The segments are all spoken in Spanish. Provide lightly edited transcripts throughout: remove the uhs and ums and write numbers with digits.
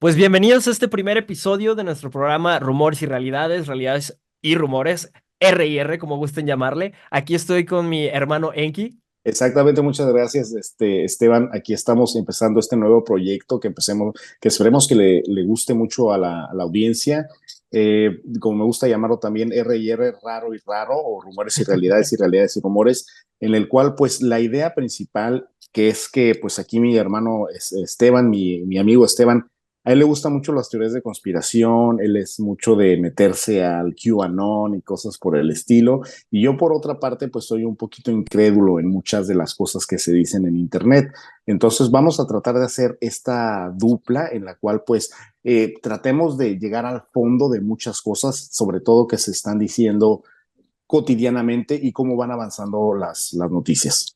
Pues bienvenidos a este primer episodio de nuestro programa Rumores y Realidades, Realidades y Rumores, R y R, como gusten llamarle. Aquí estoy con mi hermano Enki. Exactamente, muchas gracias, Esteban. Aquí estamos empezando este nuevo proyecto que esperemos que le guste mucho a la audiencia. Como me gusta llamarlo también R y R, raro y raro, o rumores y realidades y rumores, en el cual, pues, la idea principal, que es que, pues, aquí mi hermano Esteban, mi amigo Esteban, a él le gustan mucho las teorías de conspiración, él es mucho de meterse al QAnon y cosas por el estilo. Y yo, por otra parte, pues soy un poquito incrédulo en muchas de las cosas que se dicen en Internet. Entonces vamos a tratar de hacer esta dupla en la cual pues tratemos de llegar al fondo de muchas cosas, sobre todo que se están diciendo cotidianamente y cómo van avanzando las noticias.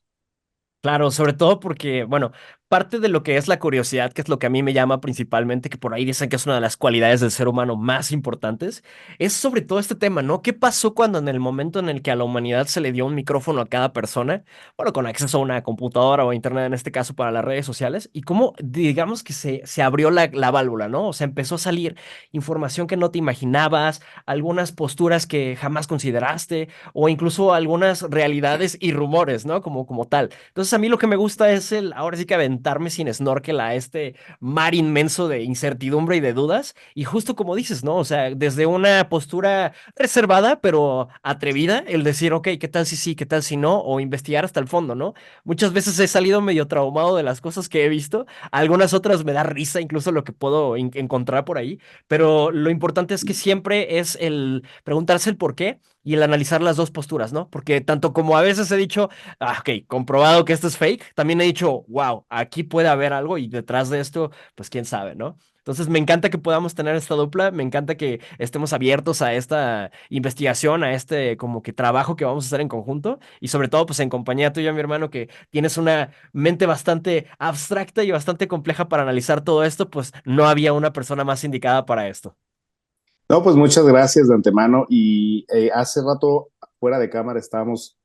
Claro, sobre todo porque, bueno, parte de lo que es la curiosidad, que es lo que a mí me llama principalmente, que por ahí dicen que es una de las cualidades del ser humano más importantes, es sobre todo este tema, ¿no? ¿Qué pasó cuando en el momento en el que a la humanidad se le dio un micrófono a cada persona, bueno, con acceso a una computadora o a internet en este caso para las redes sociales, y cómo, digamos que se abrió la válvula, ¿no? O sea, empezó a salir información que no te imaginabas, algunas posturas que jamás consideraste, o incluso algunas realidades y rumores, ¿no? Como tal. Entonces a mí lo que me gusta es ahora sí que aventarme sin snorkel a este mar inmenso de incertidumbre y de dudas. Y justo como dices, ¿no? O sea, desde una postura reservada, pero atrevida, el decir, ok, ¿qué tal si sí, qué tal si no? O investigar hasta el fondo, ¿no? Muchas veces he salido medio traumado de las cosas que he visto. Algunas otras me da risa incluso lo que puedo encontrar por ahí. Pero lo importante es que siempre es el preguntarse el por qué y el analizar las dos posturas, ¿no? Porque tanto como a veces he dicho, ok, comprobado que esto es fake, también he dicho, wow, aquí puede haber algo y detrás de esto, pues quién sabe, ¿no? Entonces me encanta que podamos tener esta dupla, me encanta que estemos abiertos a esta investigación, a este como que trabajo que vamos a hacer en conjunto y sobre todo pues en compañía tuya, mi hermano, que tienes una mente bastante abstracta y bastante compleja para analizar todo esto, pues no había una persona más indicada para esto. No, pues muchas gracias de antemano. Y hace rato, fuera de cámara, estábamos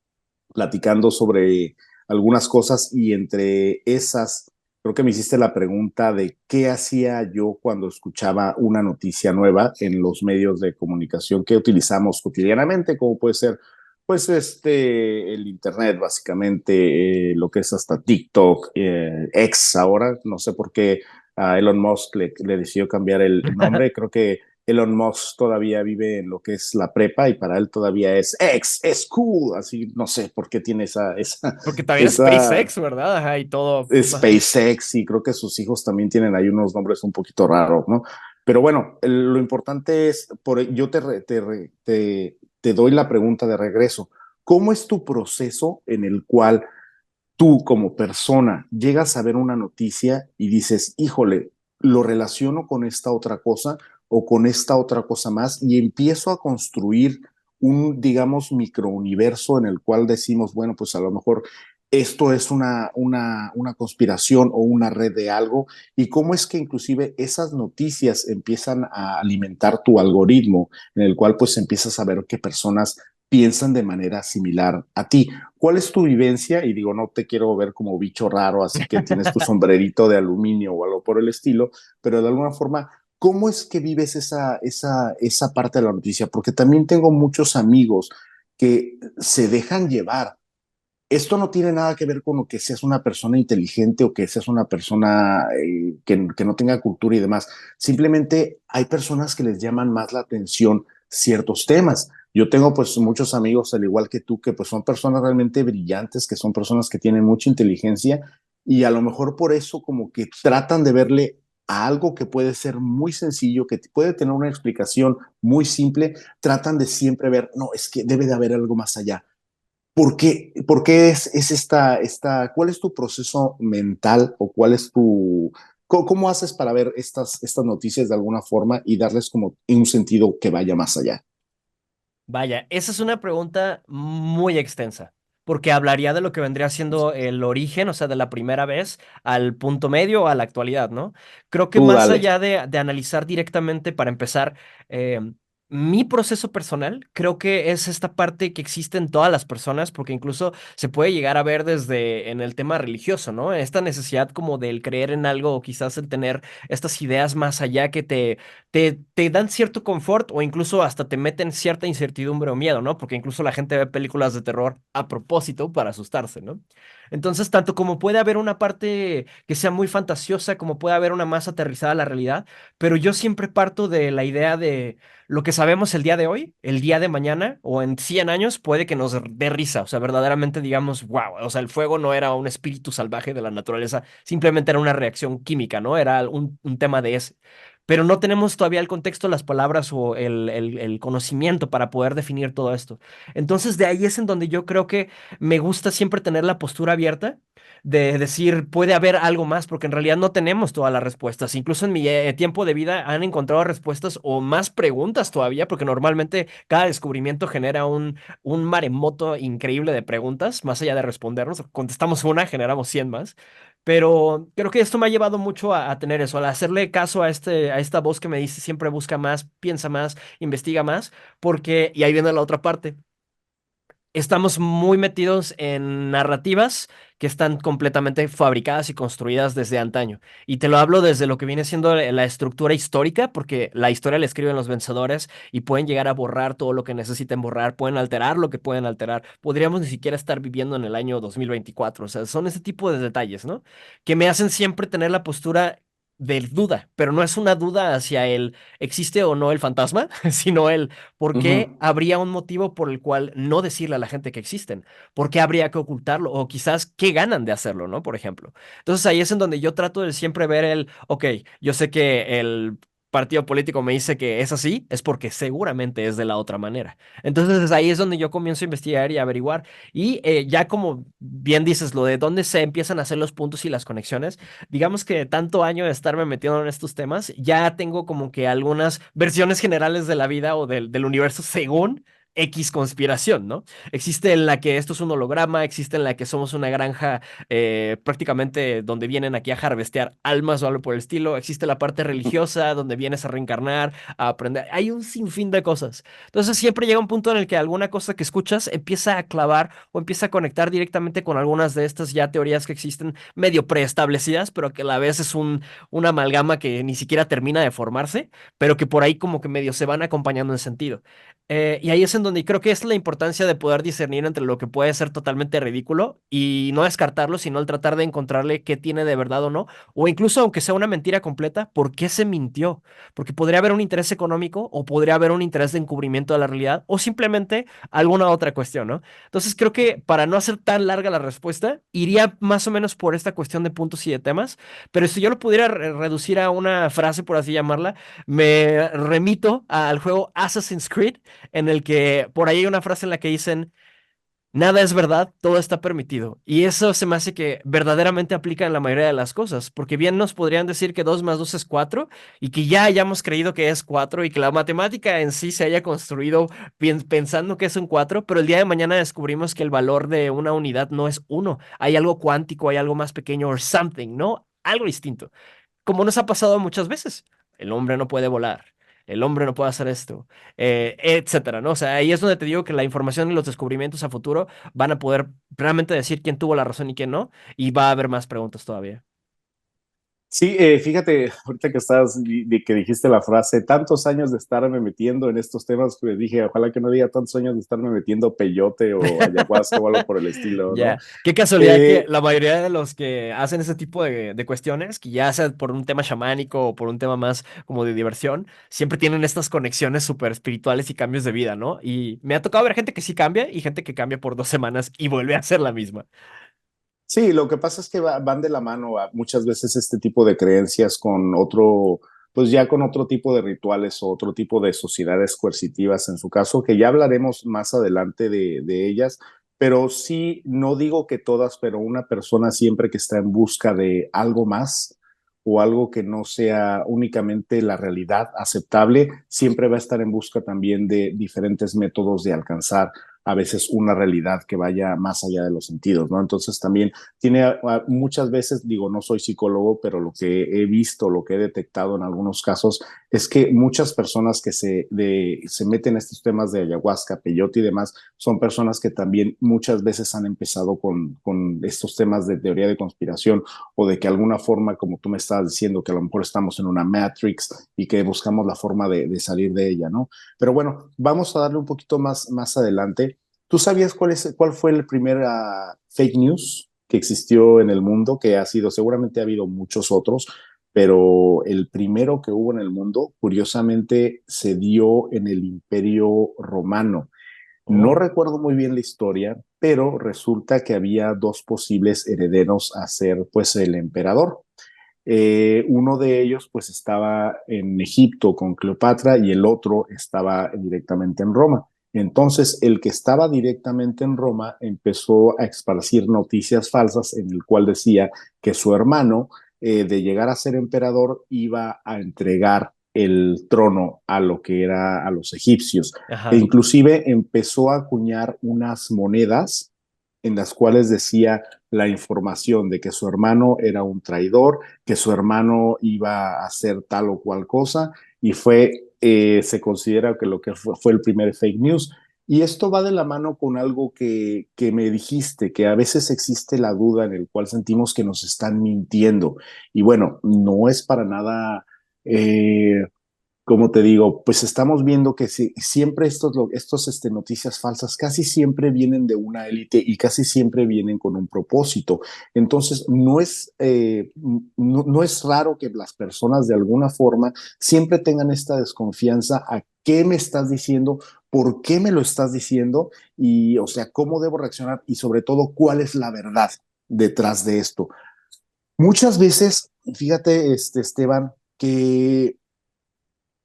platicando sobre algunas cosas y entre esas, creo que me hiciste la pregunta de qué hacía yo cuando escuchaba una noticia nueva en los medios de comunicación que utilizamos cotidianamente, como puede ser, pues, el Internet, básicamente, lo que es hasta TikTok, X ahora, no sé por qué a Elon Musk le decidió cambiar el nombre, creo que Elon Musk todavía vive en lo que es la prepa y para él todavía es X, es cool, así no sé por qué tiene Porque también es esa SpaceX, ¿verdad? Ajá, y todo. SpaceX y creo que sus hijos también tienen ahí unos nombres un poquito raros, ¿no? Pero bueno, lo importante es, yo te doy la pregunta de regreso. ¿Cómo es tu proceso en el cual tú como persona llegas a ver una noticia y dices, híjole, lo relaciono con esta otra cosa o con esta otra cosa más y empiezo a construir un, digamos, microuniverso en el cual decimos, bueno, pues a lo mejor esto es una conspiración o una red de algo y cómo es que inclusive esas noticias empiezan a alimentar tu algoritmo en el cual pues empiezas a ver qué personas piensan de manera similar a ti. ¿Cuál es tu vivencia? Y digo, no te quiero ver como bicho raro, así que tienes tu sombrerito de aluminio o algo por el estilo, pero de alguna forma, ¿cómo es que vives esa parte de la noticia? Porque también tengo muchos amigos que se dejan llevar. Esto no tiene nada que ver con lo que seas una persona inteligente o que seas una persona que no tenga cultura y demás. Simplemente hay personas que les llaman más la atención ciertos temas. Yo tengo pues muchos amigos, al igual que tú, que pues son personas realmente brillantes, que son personas que tienen mucha inteligencia y a lo mejor por eso como que tratan de verle a algo que puede ser muy sencillo, que puede tener una explicación muy simple, tratan de siempre ver, no, es que debe de haber algo más allá. ¿Por qué es cuál es tu proceso mental o cuál es cómo haces para ver estas noticias de alguna forma y darles como un sentido que vaya más allá? Vaya, esa es una pregunta muy extensa, porque hablaría de lo que vendría siendo el origen, o sea, de la primera vez al punto medio, a la actualidad, ¿no? Creo que Tú más dale. allá de analizar directamente, para empezar, Mi proceso personal creo que es esta parte que existe en todas las personas, porque incluso se puede llegar a ver desde en el tema religioso, ¿no? Esta necesidad como del creer en algo o quizás el tener estas ideas más allá que te dan cierto confort o incluso hasta te meten cierta incertidumbre o miedo, ¿no? Porque incluso la gente ve películas de terror a propósito para asustarse, ¿no? Entonces, tanto como puede haber una parte que sea muy fantasiosa, como puede haber una más aterrizada a la realidad, pero yo siempre parto de la idea de lo que sabemos el día de hoy, el día de mañana o en 100 años puede que nos dé risa, o sea, verdaderamente digamos, wow, o sea, el fuego no era un espíritu salvaje de la naturaleza, simplemente era una reacción química, ¿no? Era un tema de ese. Pero no tenemos todavía el contexto, las palabras o el conocimiento para poder definir todo esto. Entonces, de ahí es en donde yo creo que me gusta siempre tener la postura abierta de decir, puede haber algo más, porque en realidad no tenemos todas las respuestas. Incluso en mi tiempo de vida han encontrado respuestas o más preguntas todavía, porque normalmente cada descubrimiento genera un maremoto increíble de preguntas, más allá de respondernos. Contestamos una, generamos 100 más. Pero creo que esto me ha llevado mucho a tener eso, a hacerle caso a esta voz que me dice siempre busca más, piensa más, investiga más, porque, y ahí viene la otra parte, estamos muy metidos en narrativas que están completamente fabricadas y construidas desde antaño. Y te lo hablo desde lo que viene siendo la estructura histórica, porque la historia la escriben los vencedores y pueden llegar a borrar todo lo que necesiten borrar, pueden alterar lo que pueden alterar. Podríamos ni siquiera estar viviendo en el año 2024. O sea, son ese tipo de detalles, ¿no? Que me hacen siempre tener la postura de duda, pero no es una duda hacia el existe o no el fantasma, sino el ¿por qué Ujú. habría un motivo por el cual no decirle a la gente que existen? ¿Por qué habría que ocultarlo? O quizás, ¿qué ganan de hacerlo, no? Por ejemplo. Entonces ahí es en donde yo trato de siempre ver ok, yo sé que el partido político me dice que es así, es porque seguramente es de la otra manera. Entonces ahí es donde yo comienzo a investigar y a averiguar. Y ya como bien dices, lo de dónde se empiezan a hacer los puntos y las conexiones, digamos que tanto año de estarme metiendo en estos temas, ya tengo como que algunas versiones generales de la vida o del universo según X conspiración, ¿no? Existe en la que esto es un holograma, existe en la que somos una granja prácticamente donde vienen aquí a harvestear almas o algo por el estilo, existe la parte religiosa donde vienes a reencarnar, a aprender, hay un sinfín de cosas. Entonces siempre llega un punto en el que alguna cosa que escuchas empieza a clavar o empieza a conectar directamente con algunas de estas ya teorías que existen medio preestablecidas, pero que a la vez es una amalgama que ni siquiera termina de formarse, pero que por ahí como que medio se van acompañando en sentido. Y ahí es en donde creo que es la importancia de poder discernir entre lo que puede ser totalmente ridículo y no descartarlo, sino el tratar de encontrarle qué tiene de verdad o no, o incluso aunque sea una mentira completa, ¿por qué se mintió? Porque podría haber un interés económico o podría haber un interés de encubrimiento de la realidad o simplemente alguna otra cuestión, ¿no? Entonces creo que para no hacer tan larga la respuesta, iría más o menos por esta cuestión de puntos y de temas, pero si yo lo pudiera reducir a una frase, por así llamarla, me remito al juego Assassin's Creed, en el que por ahí hay una frase en la que dicen, nada es verdad, todo está permitido. Y eso se me hace que verdaderamente aplica en la mayoría de las cosas, porque bien nos podrían decir que 2 más 2 es 4 y que ya hayamos creído que es 4 y que la matemática en sí se haya construido pensando que es un 4, pero el día de mañana descubrimos que el valor de una unidad no es uno, hay algo cuántico, hay algo más pequeño or something, ¿no? Algo distinto, como nos ha pasado muchas veces. El hombre no puede volar. El hombre no puede hacer esto, etcétera, ¿no? O sea, ahí es donde te digo que la información y los descubrimientos a futuro van a poder realmente decir quién tuvo la razón y quién no, y va a haber más preguntas todavía. Sí, fíjate, ahorita que estás, que dijiste la frase, tantos años de estarme metiendo en estos temas, pues dije, ojalá que no diga tantos años de estarme metiendo peyote o ayahuasca o algo por el estilo, ¿no? Ya, qué casualidad que Eh, la mayoría de los que hacen ese tipo de cuestiones, que ya sea por un tema chamánico o por un tema más como de diversión, siempre tienen estas conexiones súper espirituales y cambios de vida, ¿no? Y me ha tocado ver gente que sí cambia y gente que cambia por 2 semanas y vuelve a ser la misma. Sí, lo que pasa es que van de la mano muchas veces este tipo de creencias con otro, pues ya con otro tipo de rituales o otro tipo de sociedades coercitivas en su caso, que ya hablaremos más adelante de ellas, pero sí, no digo que todas, pero una persona siempre que está en busca de algo más o algo que no sea únicamente la realidad aceptable, siempre va a estar en busca también de diferentes métodos de alcanzar a veces una realidad que vaya más allá de los sentidos, ¿no? Entonces también tiene muchas veces, digo, no soy psicólogo, pero lo que he visto, lo que he detectado en algunos casos es que muchas personas que se meten a estos temas de ayahuasca, peyote y demás, son personas que también muchas veces han empezado con estos temas de teoría de conspiración o de que alguna forma, como tú me estabas diciendo, que a lo mejor estamos en una Matrix y que buscamos la forma de salir de ella, ¿no? Pero bueno, vamos a darle un poquito más adelante. ¿Tú sabías cuál fue el primer fake news que existió en el mundo? Que ha sido, seguramente ha habido muchos otros, pero el primero que hubo en el mundo, curiosamente, se dio en el Imperio Romano. No Oh, recuerdo muy bien la historia, pero resulta que había dos posibles herederos a ser, pues, el emperador. Uno de ellos, pues, estaba en Egipto con Cleopatra y el otro estaba directamente en Roma. Entonces, el que estaba directamente en Roma empezó a esparcir noticias falsas en el cual decía que su hermano, de llegar a ser emperador, iba a entregar el trono a lo que era a los egipcios. E ajá. inclusive empezó a acuñar unas monedas en las cuales decía la información de que su hermano era un traidor, que su hermano iba a hacer tal o cual cosa, y se considera que lo que fue el primer fake news. Y esto va de la mano con algo que me dijiste, que a veces existe la duda en el cual sentimos que nos están mintiendo. Y bueno, no es para nada, como te digo, pues estamos viendo que siempre noticias falsas casi siempre vienen de una élite y casi siempre vienen con un propósito. Entonces, no es raro que las personas de alguna forma siempre tengan esta desconfianza a qué me estás diciendo, por qué me lo estás diciendo y, o sea, cómo debo reaccionar y sobre todo, cuál es la verdad detrás de esto. Muchas veces, fíjate, Esteban, que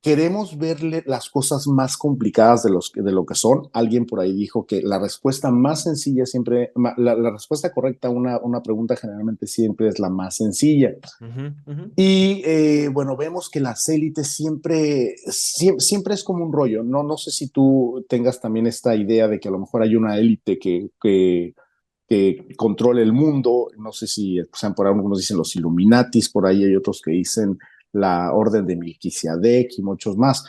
queremos verle las cosas más complicadas de lo que son. Alguien por ahí dijo que la respuesta más sencilla siempre, la respuesta correcta a una pregunta generalmente siempre es la más sencilla. Ujú, ujú. Y bueno, vemos que las élites siempre es como un rollo. No sé si tú tengas también esta idea de que a lo mejor hay una élite que controle el mundo. No sé si, sean por ahí algunos dicen los Illuminatis, por ahí hay otros que dicen la Orden de Melquisedec y muchos más.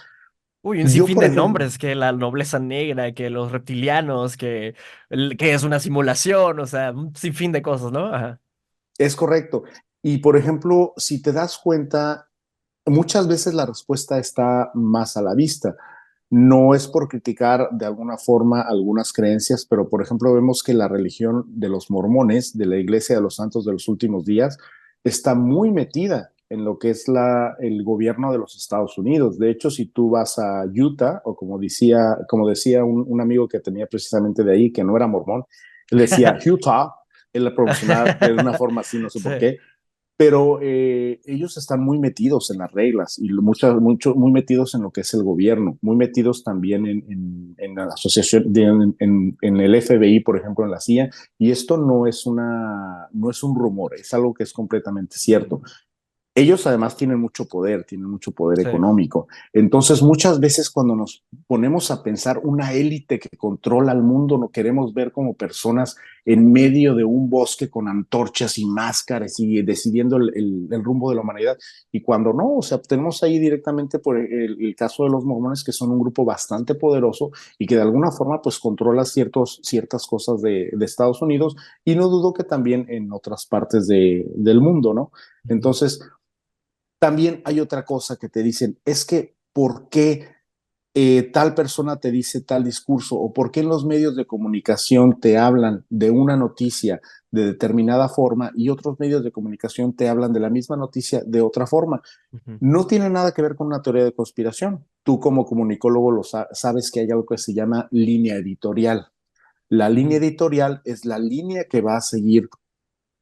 Uy, un Yo, sinfín por de ejemplo, nombres, que la nobleza negra, que los reptilianos, que es una simulación, o sea, un sinfín de cosas, ¿no? Ajá. es correcto. Y, por ejemplo, si te das cuenta, muchas veces la respuesta está más a la vista. No es por criticar de alguna forma algunas creencias, pero por ejemplo vemos que la religión de los mormones, de la Iglesia de los Santos de los Últimos Días, está muy metida en lo que es el gobierno de los Estados Unidos. De hecho, si tú vas a Utah, o como decía un amigo que tenía precisamente de ahí, que no era mormón, él decía Utah, él la pronunciaba de una forma así, no sé por Sí, qué, pero ellos están muy metidos en las reglas y muy metidos en lo que es el gobierno, muy metidos también en la asociación, en el FBI, por ejemplo, en la CIA, y esto no es un rumor, es algo que es completamente cierto. Ellos además tienen mucho poder sí. económico. Entonces, muchas veces cuando nos ponemos a pensar una élite que controla el mundo, no queremos ver como personas en medio de un bosque con antorchas y máscaras y decidiendo el rumbo de la humanidad. Y cuando no, o sea, tenemos ahí directamente por el caso de los mormones, que son un grupo bastante poderoso y que de alguna forma pues controla ciertas cosas de Estados Unidos y no dudo que también en otras partes del mundo, ¿no? Ujú. Entonces, también hay otra cosa que te dicen, es que ¿por qué tal persona te dice tal discurso o por qué en los medios de comunicación te hablan de una noticia de determinada forma y otros medios de comunicación te hablan de la misma noticia de otra forma? Ujú. No tiene nada que ver con una teoría de conspiración. Tú como comunicólogo sabes que hay algo que se llama línea editorial. La línea Ujú. editorial es la línea que va a seguir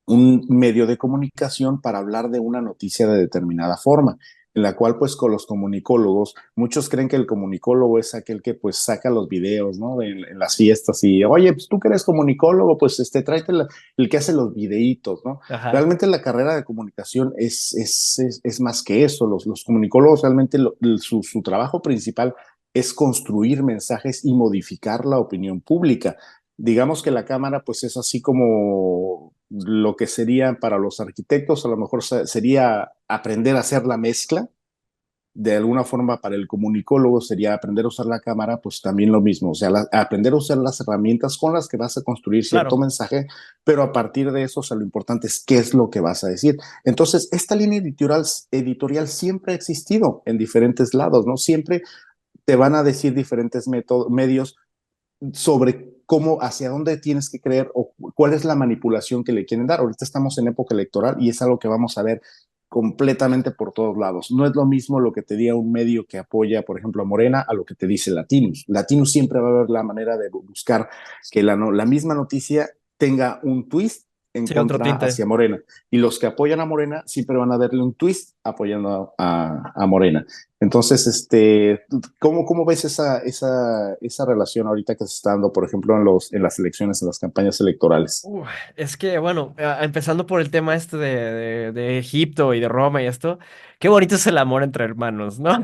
un medio de comunicación para hablar de una noticia de determinada forma, en la cual pues con los comunicólogos, muchos creen que el comunicólogo es aquel que pues saca los videos, ¿no? En las fiestas y, oye, pues tú que eres comunicólogo, pues tráete el que hace los videitos, ¿no? Ajá. Realmente la carrera de comunicación es más que eso. Los comunicólogos realmente su trabajo principal es construir mensajes y modificar la opinión pública. Digamos que la cámara pues es así como lo que sería para los arquitectos, a lo mejor sería aprender a hacer la mezcla, de alguna forma para el comunicólogo sería aprender a usar la cámara, pues también lo mismo, o sea, aprender a usar las herramientas con las que vas a construir cierto Claro, mensaje, pero a partir de eso, o sea, lo importante es qué es lo que vas a decir. Entonces, esta línea editorial siempre ha existido en diferentes lados, ¿no? Siempre te van a decir diferentes medios sobre cómo, hacia dónde tienes que creer o cuál es la manipulación que le quieren dar. Ahorita estamos en época electoral y es algo que vamos a ver completamente por todos lados. No es lo mismo lo que te diga un medio que apoya, por ejemplo, a Morena, a lo que te dice Latinus. Latinus siempre va a haber la manera de buscar que la misma noticia tenga un twist en sí, otro contra tinte. hacia Morena. Y los que apoyan a Morena siempre van a darle un twist apoyando a Morena. Entonces, ¿cómo ves esa relación ahorita que se está dando, por ejemplo, en las elecciones, en las campañas electorales? Es que, bueno, empezando por el tema este de Egipto y de Roma y esto, qué bonito es el amor entre hermanos, ¿no?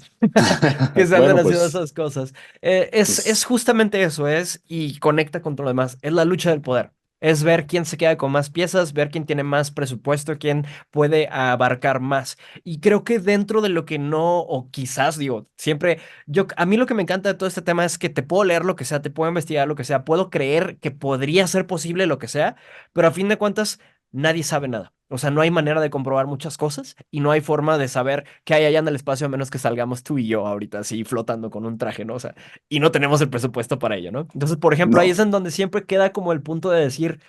Que se anden Bueno, haciendo pues, esas cosas. Es pues, justamente eso, y conecta con todo lo demás, es la lucha del poder. Es ver quién se queda con más piezas, ver quién tiene más presupuesto, quién puede abarcar más. Y creo que dentro de lo que no, o quizás digo, siempre, a mí lo que me encanta de todo este tema es que te puedo leer lo que sea, te puedo investigar lo que sea, puedo creer que podría ser posible lo que sea, pero a fin de cuentas, nadie sabe nada. O sea, no hay manera de comprobar muchas cosas y no hay forma de saber qué hay allá en el espacio a menos que salgamos tú y yo ahorita así flotando con un traje, ¿no? O sea, y no tenemos el presupuesto para ello, ¿no? Entonces, por ejemplo, ahí es no, en donde siempre queda como el punto de decir,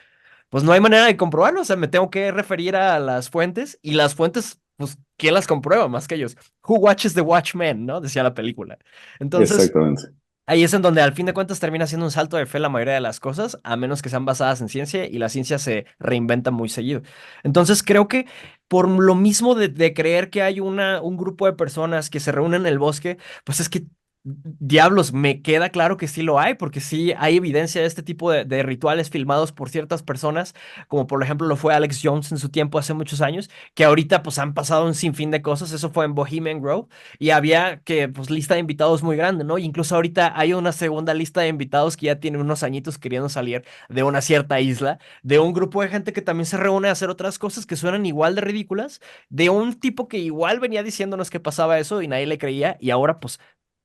pues no hay manera de comprobarlo, o sea, me tengo que referir a las fuentes y las fuentes, pues, ¿quién las comprueba más que ellos? Who watches the Watchmen, ¿no? Decía la película. Entonces, exactamente. ahí es en donde al fin de cuentas termina siendo un salto de fe la mayoría de las cosas, a menos que sean basadas en ciencia y la ciencia se reinventa muy seguido. Entonces creo que por lo mismo de creer que hay un grupo de personas que se reúnen en el bosque, pues es que, diablos, me queda claro que sí lo hay, porque sí hay evidencia de este tipo de rituales filmados por ciertas personas, como por ejemplo lo fue Alex Jones en su tiempo hace muchos años, que ahorita pues han pasado un sinfín de cosas, eso fue en Bohemian Grove y había que, pues, lista de invitados muy grande, ¿no? Incluso ahorita hay una segunda lista de invitados que ya tienen unos añitos queriendo salir de una cierta isla, de un grupo de gente que también se reúne a hacer otras cosas que suenan igual de ridículas, de un tipo que igual venía diciéndonos que pasaba eso y nadie le creía, y ahora, pues,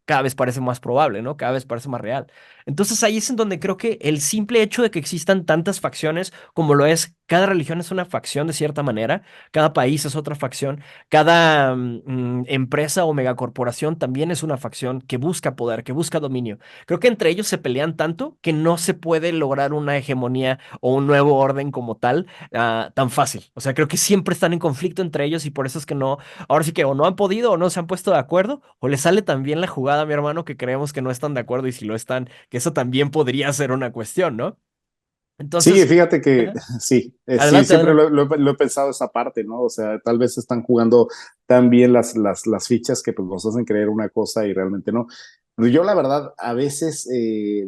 cada vez parece más probable, ¿no? Cada vez parece más real. Entonces ahí es en donde creo que el simple hecho de que existan tantas facciones como lo es, cada religión es una facción de cierta manera, cada país es otra facción, cada empresa o megacorporación también es una facción que busca poder, que busca dominio. Creo que entre ellos se pelean tanto que no se puede lograr una hegemonía o un nuevo orden como tal tan fácil. O sea, creo que siempre están en conflicto entre ellos y por eso es que no, ahora sí que o no han podido o no se han puesto de acuerdo o les sale también la jugada, mi hermano, que creemos que no están de acuerdo y si lo están, que eso también podría ser una cuestión, ¿no? Sí, Entonces, fíjate que ajá, sí, sí, adelante, siempre adelante. lo he pensado esa parte, ¿no? O sea, tal vez están jugando tan bien las fichas que pues nos hacen creer una cosa y realmente no. Pero yo la verdad, a veces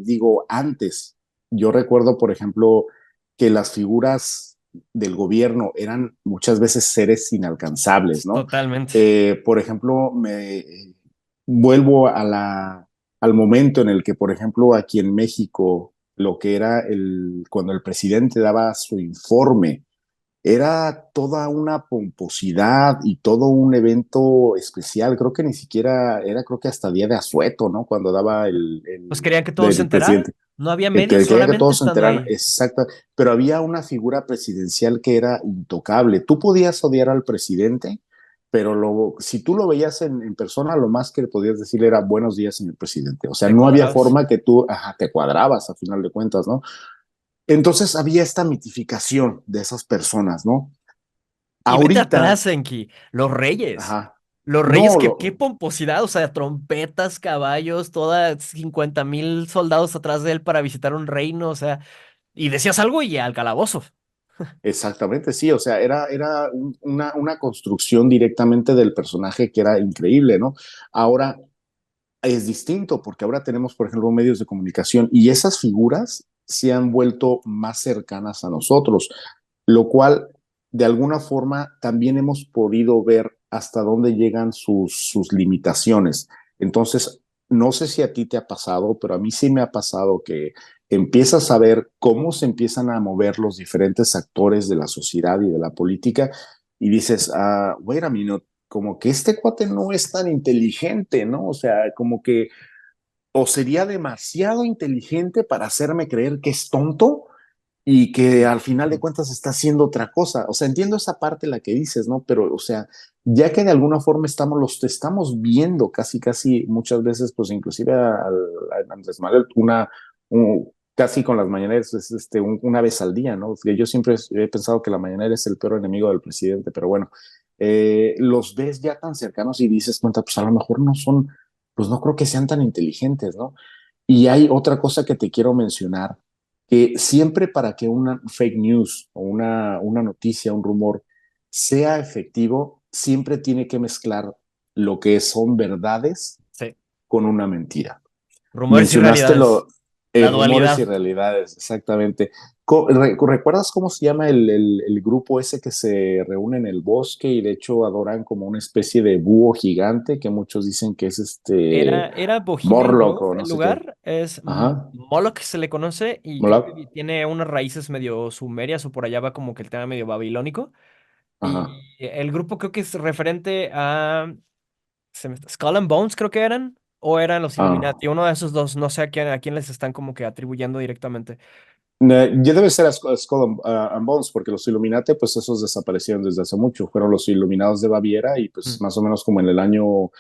digo, antes, yo recuerdo, por ejemplo, que las figuras del gobierno eran muchas veces seres inalcanzables, ¿no? Totalmente. Por ejemplo, me vuelvo al momento en el que, por ejemplo, aquí en México, lo que era cuando el presidente daba su informe, era toda una pomposidad y todo un evento especial. Creo que ni siquiera era, creo que hasta día de asueto, ¿no? Cuando daba Pues querían que todos se el enteraran. presidente. No había Que medios, quería que solamente todos se estando enteraran, ahí. exacto, pero había una figura presidencial que era intocable. Tú podías odiar al presidente, pero si tú lo veías en persona, lo más que le podías decir era buenos días, señor presidente. O sea, Te no había cuadrabas. forma que tú, ajá, te cuadrabas a final de cuentas, ¿no? Entonces había esta mitificación de esas personas, ¿no? Y vete atrás, Ahorita, Enki. Los reyes. ajá, Los reyes, no, qué pomposidad. O sea, trompetas, caballos, todas 50,000 soldados atrás de él para visitar un reino. O sea, y decías algo y al calabozo. exactamente, sí, o sea, era una construcción directamente del personaje que era increíble, ¿no? Ahora, es distinto porque ahora tenemos, por ejemplo, medios de comunicación y esas figuras se han vuelto más cercanas a nosotros, lo cual de alguna forma también hemos podido ver hasta dónde llegan sus limitaciones. Entonces, no sé si a ti te ha pasado, pero a mí sí me ha pasado que empiezas a ver cómo se empiezan a mover los diferentes actores de la sociedad y de la política y dices, wait a minute, como que este cuate no es tan inteligente, ¿no? O sea, como que o sería demasiado inteligente para hacerme creer que es tonto y que al final de Ujú. cuentas está haciendo otra cosa. O sea, entiendo esa parte la que dices, ¿no? Pero, o sea, ya que de alguna forma los estamos viendo casi, casi muchas veces, pues inclusive a Andrés Manuel, casi con las mañaneras, es una vez al día, ¿no? Que yo siempre he pensado que la mañanera es el peor enemigo del presidente, pero bueno, los ves ya tan cercanos y dices cuenta, pues a lo mejor no son, pues no creo que sean tan inteligentes, ¿no? Y hay otra cosa que te quiero mencionar, que siempre para que una fake news o una noticia, un rumor sea efectivo, siempre tiene que mezclar lo que son verdades Sí. con una mentira. Rumores y Mencionaste realidades. La rumores y dualidad. realidades, exactamente. ¿Recuerdas cómo se llama el grupo ese que se reúne en el bosque y de hecho adoran como una especie de búho gigante que muchos dicen que es Era Bohemian Morlock Grove o no el sé qué? lugar, es Ajá. Moloch se le conoce y creo que Morlock. tiene unas raíces medio sumerias o por allá va como que el tema medio babilónico. Ajá. Y el grupo creo que es referente a Skull and Bones creo que eran o eran los Ah. Illuminati, uno de esos dos, no sé a quién les están como que atribuyendo directamente. Ya debe ser a Skull and Bones, porque los Illuminati, pues esos desaparecieron desde hace mucho. Fueron los Iluminados de Baviera y pues Mm. más o menos como en el año,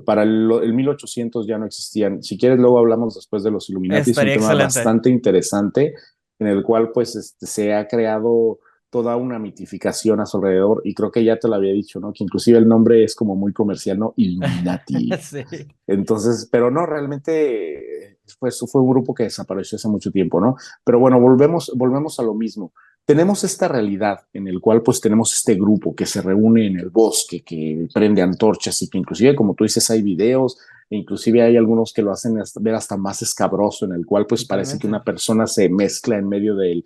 para el 1800 ya no existían. Si quieres, luego hablamos después de los Illuminati. Es un Estaría tema excelente. bastante interesante en el cual pues se ha creado toda una mitificación a su alrededor y creo que ya te lo había dicho, ¿no? Que inclusive el nombre es como muy comercial, ¿no? Illuminati. Sí. Entonces, pero no, realmente pues, fue un grupo que desapareció hace mucho tiempo, ¿no? Pero bueno, volvemos a lo mismo. Tenemos esta realidad en el cual pues tenemos este grupo que se reúne en el bosque, que prende antorchas y que inclusive, como tú dices, hay videos, e inclusive hay algunos que lo hacen ver hasta más escabroso, en el cual pues parece que Totalmente. una persona se mezcla en medio del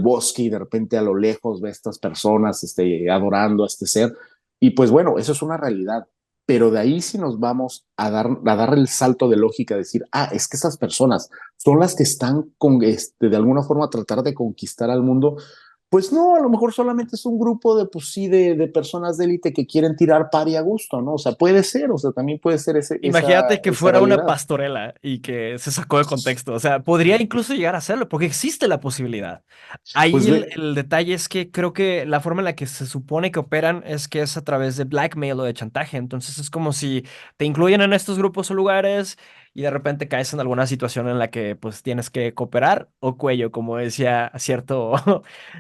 bosque y de repente a lo lejos ve a estas personas adorando a este ser. Y pues bueno, eso es una realidad. Pero de ahí si nos vamos a dar el salto de lógica, decir, es que esas personas son las que están de alguna forma tratar de conquistar al mundo, pues no, a lo mejor solamente es un grupo de, pues sí, de personas de élite que quieren tirar pari a gusto, ¿no? O sea, puede ser, o sea, también puede ser Imagínate que esa fuera una realidad. pastorela y que se sacó de contexto. O sea, podría incluso llegar a hacerlo, porque existe la posibilidad. Pues Ahí ve, el detalle es que creo que la forma en la que se supone que operan es que es a través de blackmail o de chantaje. Entonces es como si te incluyen en estos grupos o lugares y de repente caes en alguna situación en la que pues tienes que cooperar o cuello, como decía cierto,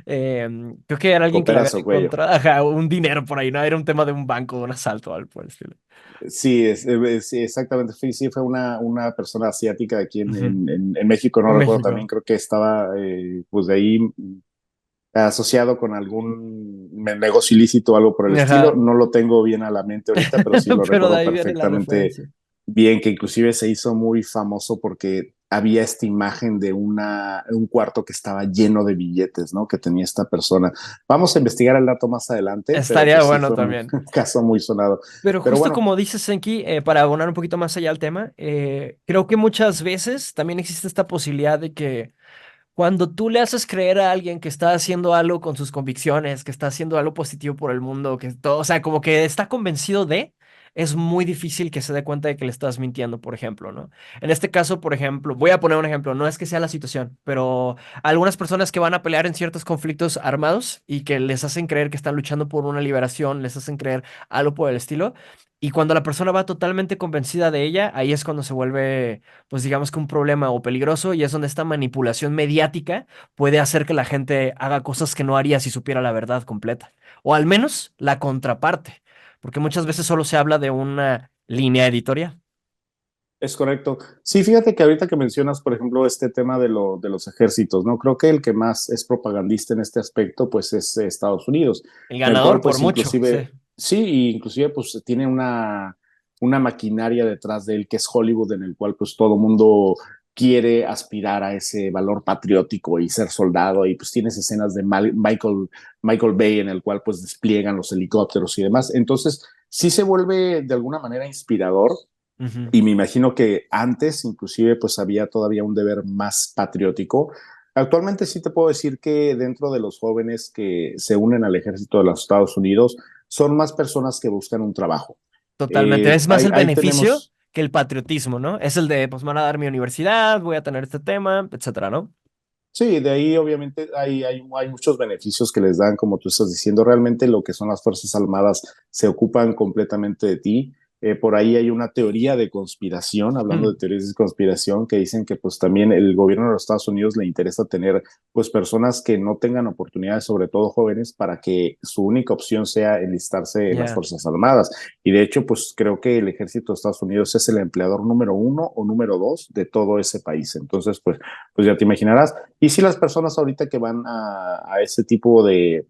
creo que era alguien que le habían coperas o cuello. encontrado ajá, un dinero por ahí, ¿no? Era un tema de un banco, un asalto o algo por el estilo. Sí, sí, exactamente. Sí, fue una persona asiática aquí en, Ujú. en, en- en México, no En recuerdo también, México. creo que estaba pues de ahí asociado con algún negocio ilícito o algo por el estilo. Ajá. No lo tengo bien a la mente ahorita, pero sí lo Pero de recuerdo ahí viene la perfectamente referencia. bien, que inclusive se hizo muy famoso porque había esta imagen de un cuarto que estaba lleno de billetes, ¿no? Que tenía esta persona. Vamos a investigar el dato más adelante, pero Estaría pues sí bueno fue un también. caso muy sonado. Pero Pero justo bueno, como dice Senki, para abonar un poquito más allá al tema, creo que muchas veces también existe esta posibilidad de que cuando tú le haces creer a alguien que está haciendo algo con sus convicciones, que está haciendo algo positivo por el mundo, que todo, o sea, como que está convencido de, es muy difícil que se dé cuenta de que le estás mintiendo, por ejemplo, ¿no? En este caso, por ejemplo, voy a poner un ejemplo, no es que sea la situación, pero algunas personas que van a pelear en ciertos conflictos armados y que les hacen creer que están luchando por una liberación, les hacen creer algo por el estilo. Y cuando la persona va totalmente convencida de ella, ahí es cuando se vuelve pues digamos que un problema o peligroso y es donde esta manipulación mediática puede hacer que la gente haga cosas que no haría si supiera la verdad completa, o al menos la contraparte, porque muchas veces solo se habla de una línea editorial. es correcto. Sí, fíjate que ahorita que mencionas, por ejemplo, este tema de los ejércitos, ¿no? Creo que el que más es propagandista en este aspecto, pues es Estados Unidos, El en el cual, ganador por pues mucho, sí. inclusive, sí, inclusive, pues tiene una maquinaria detrás de él que es Hollywood, en el cual, pues todo mundo quiere aspirar a ese valor patriótico y ser soldado, y pues tienes escenas de Michael Bay en el cual, pues despliegan los helicópteros y demás. Entonces, sí se vuelve de alguna manera inspirador Ujú. y me imagino que antes inclusive pues había todavía un deber más patriótico. Actualmente sí te puedo decir que dentro de los jóvenes que se unen al ejército de los Estados Unidos son más personas que buscan un trabajo. Totalmente. Es más el Ahí beneficio tenemos. que el patriotismo, ¿no? Es el de, pues me van a dar mi universidad, voy a tener este tema, etcétera, ¿no? Sí, de ahí obviamente hay muchos beneficios que les dan, como tú estás diciendo, realmente lo que son las Fuerzas Armadas se ocupan completamente de ti. Por ahí hay una teoría de conspiración, hablando de Mm, teorías de conspiración, que dicen que pues también el gobierno de los Estados Unidos le interesa tener pues personas que no tengan oportunidades, sobre todo jóvenes, para que su única opción sea enlistarse en las ya. Fuerzas Armadas. Y de hecho, pues creo que el ejército de Estados Unidos es el empleador número uno o número dos de todo ese país. Entonces, pues ya te imaginarás. Y si las personas ahorita que van a ese tipo de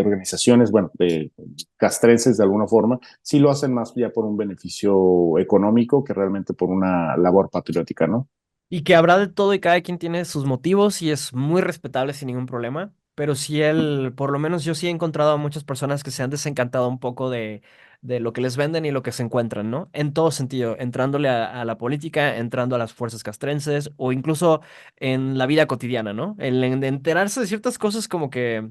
organizaciones, bueno, de castrenses de alguna forma, sí lo hacen más ya por un beneficio económico que realmente por una labor patriótica, ¿no? Y que habrá de todo y cada quien tiene sus motivos y es muy respetable sin ningún problema. Pero sí por lo menos yo sí he encontrado a muchas personas que se han desencantado un poco de lo que les venden y lo que se encuentran, ¿no? En todo sentido, entrándole a la política, entrando a las fuerzas castrenses o incluso en la vida cotidiana, ¿no? El enterarse de ciertas cosas como que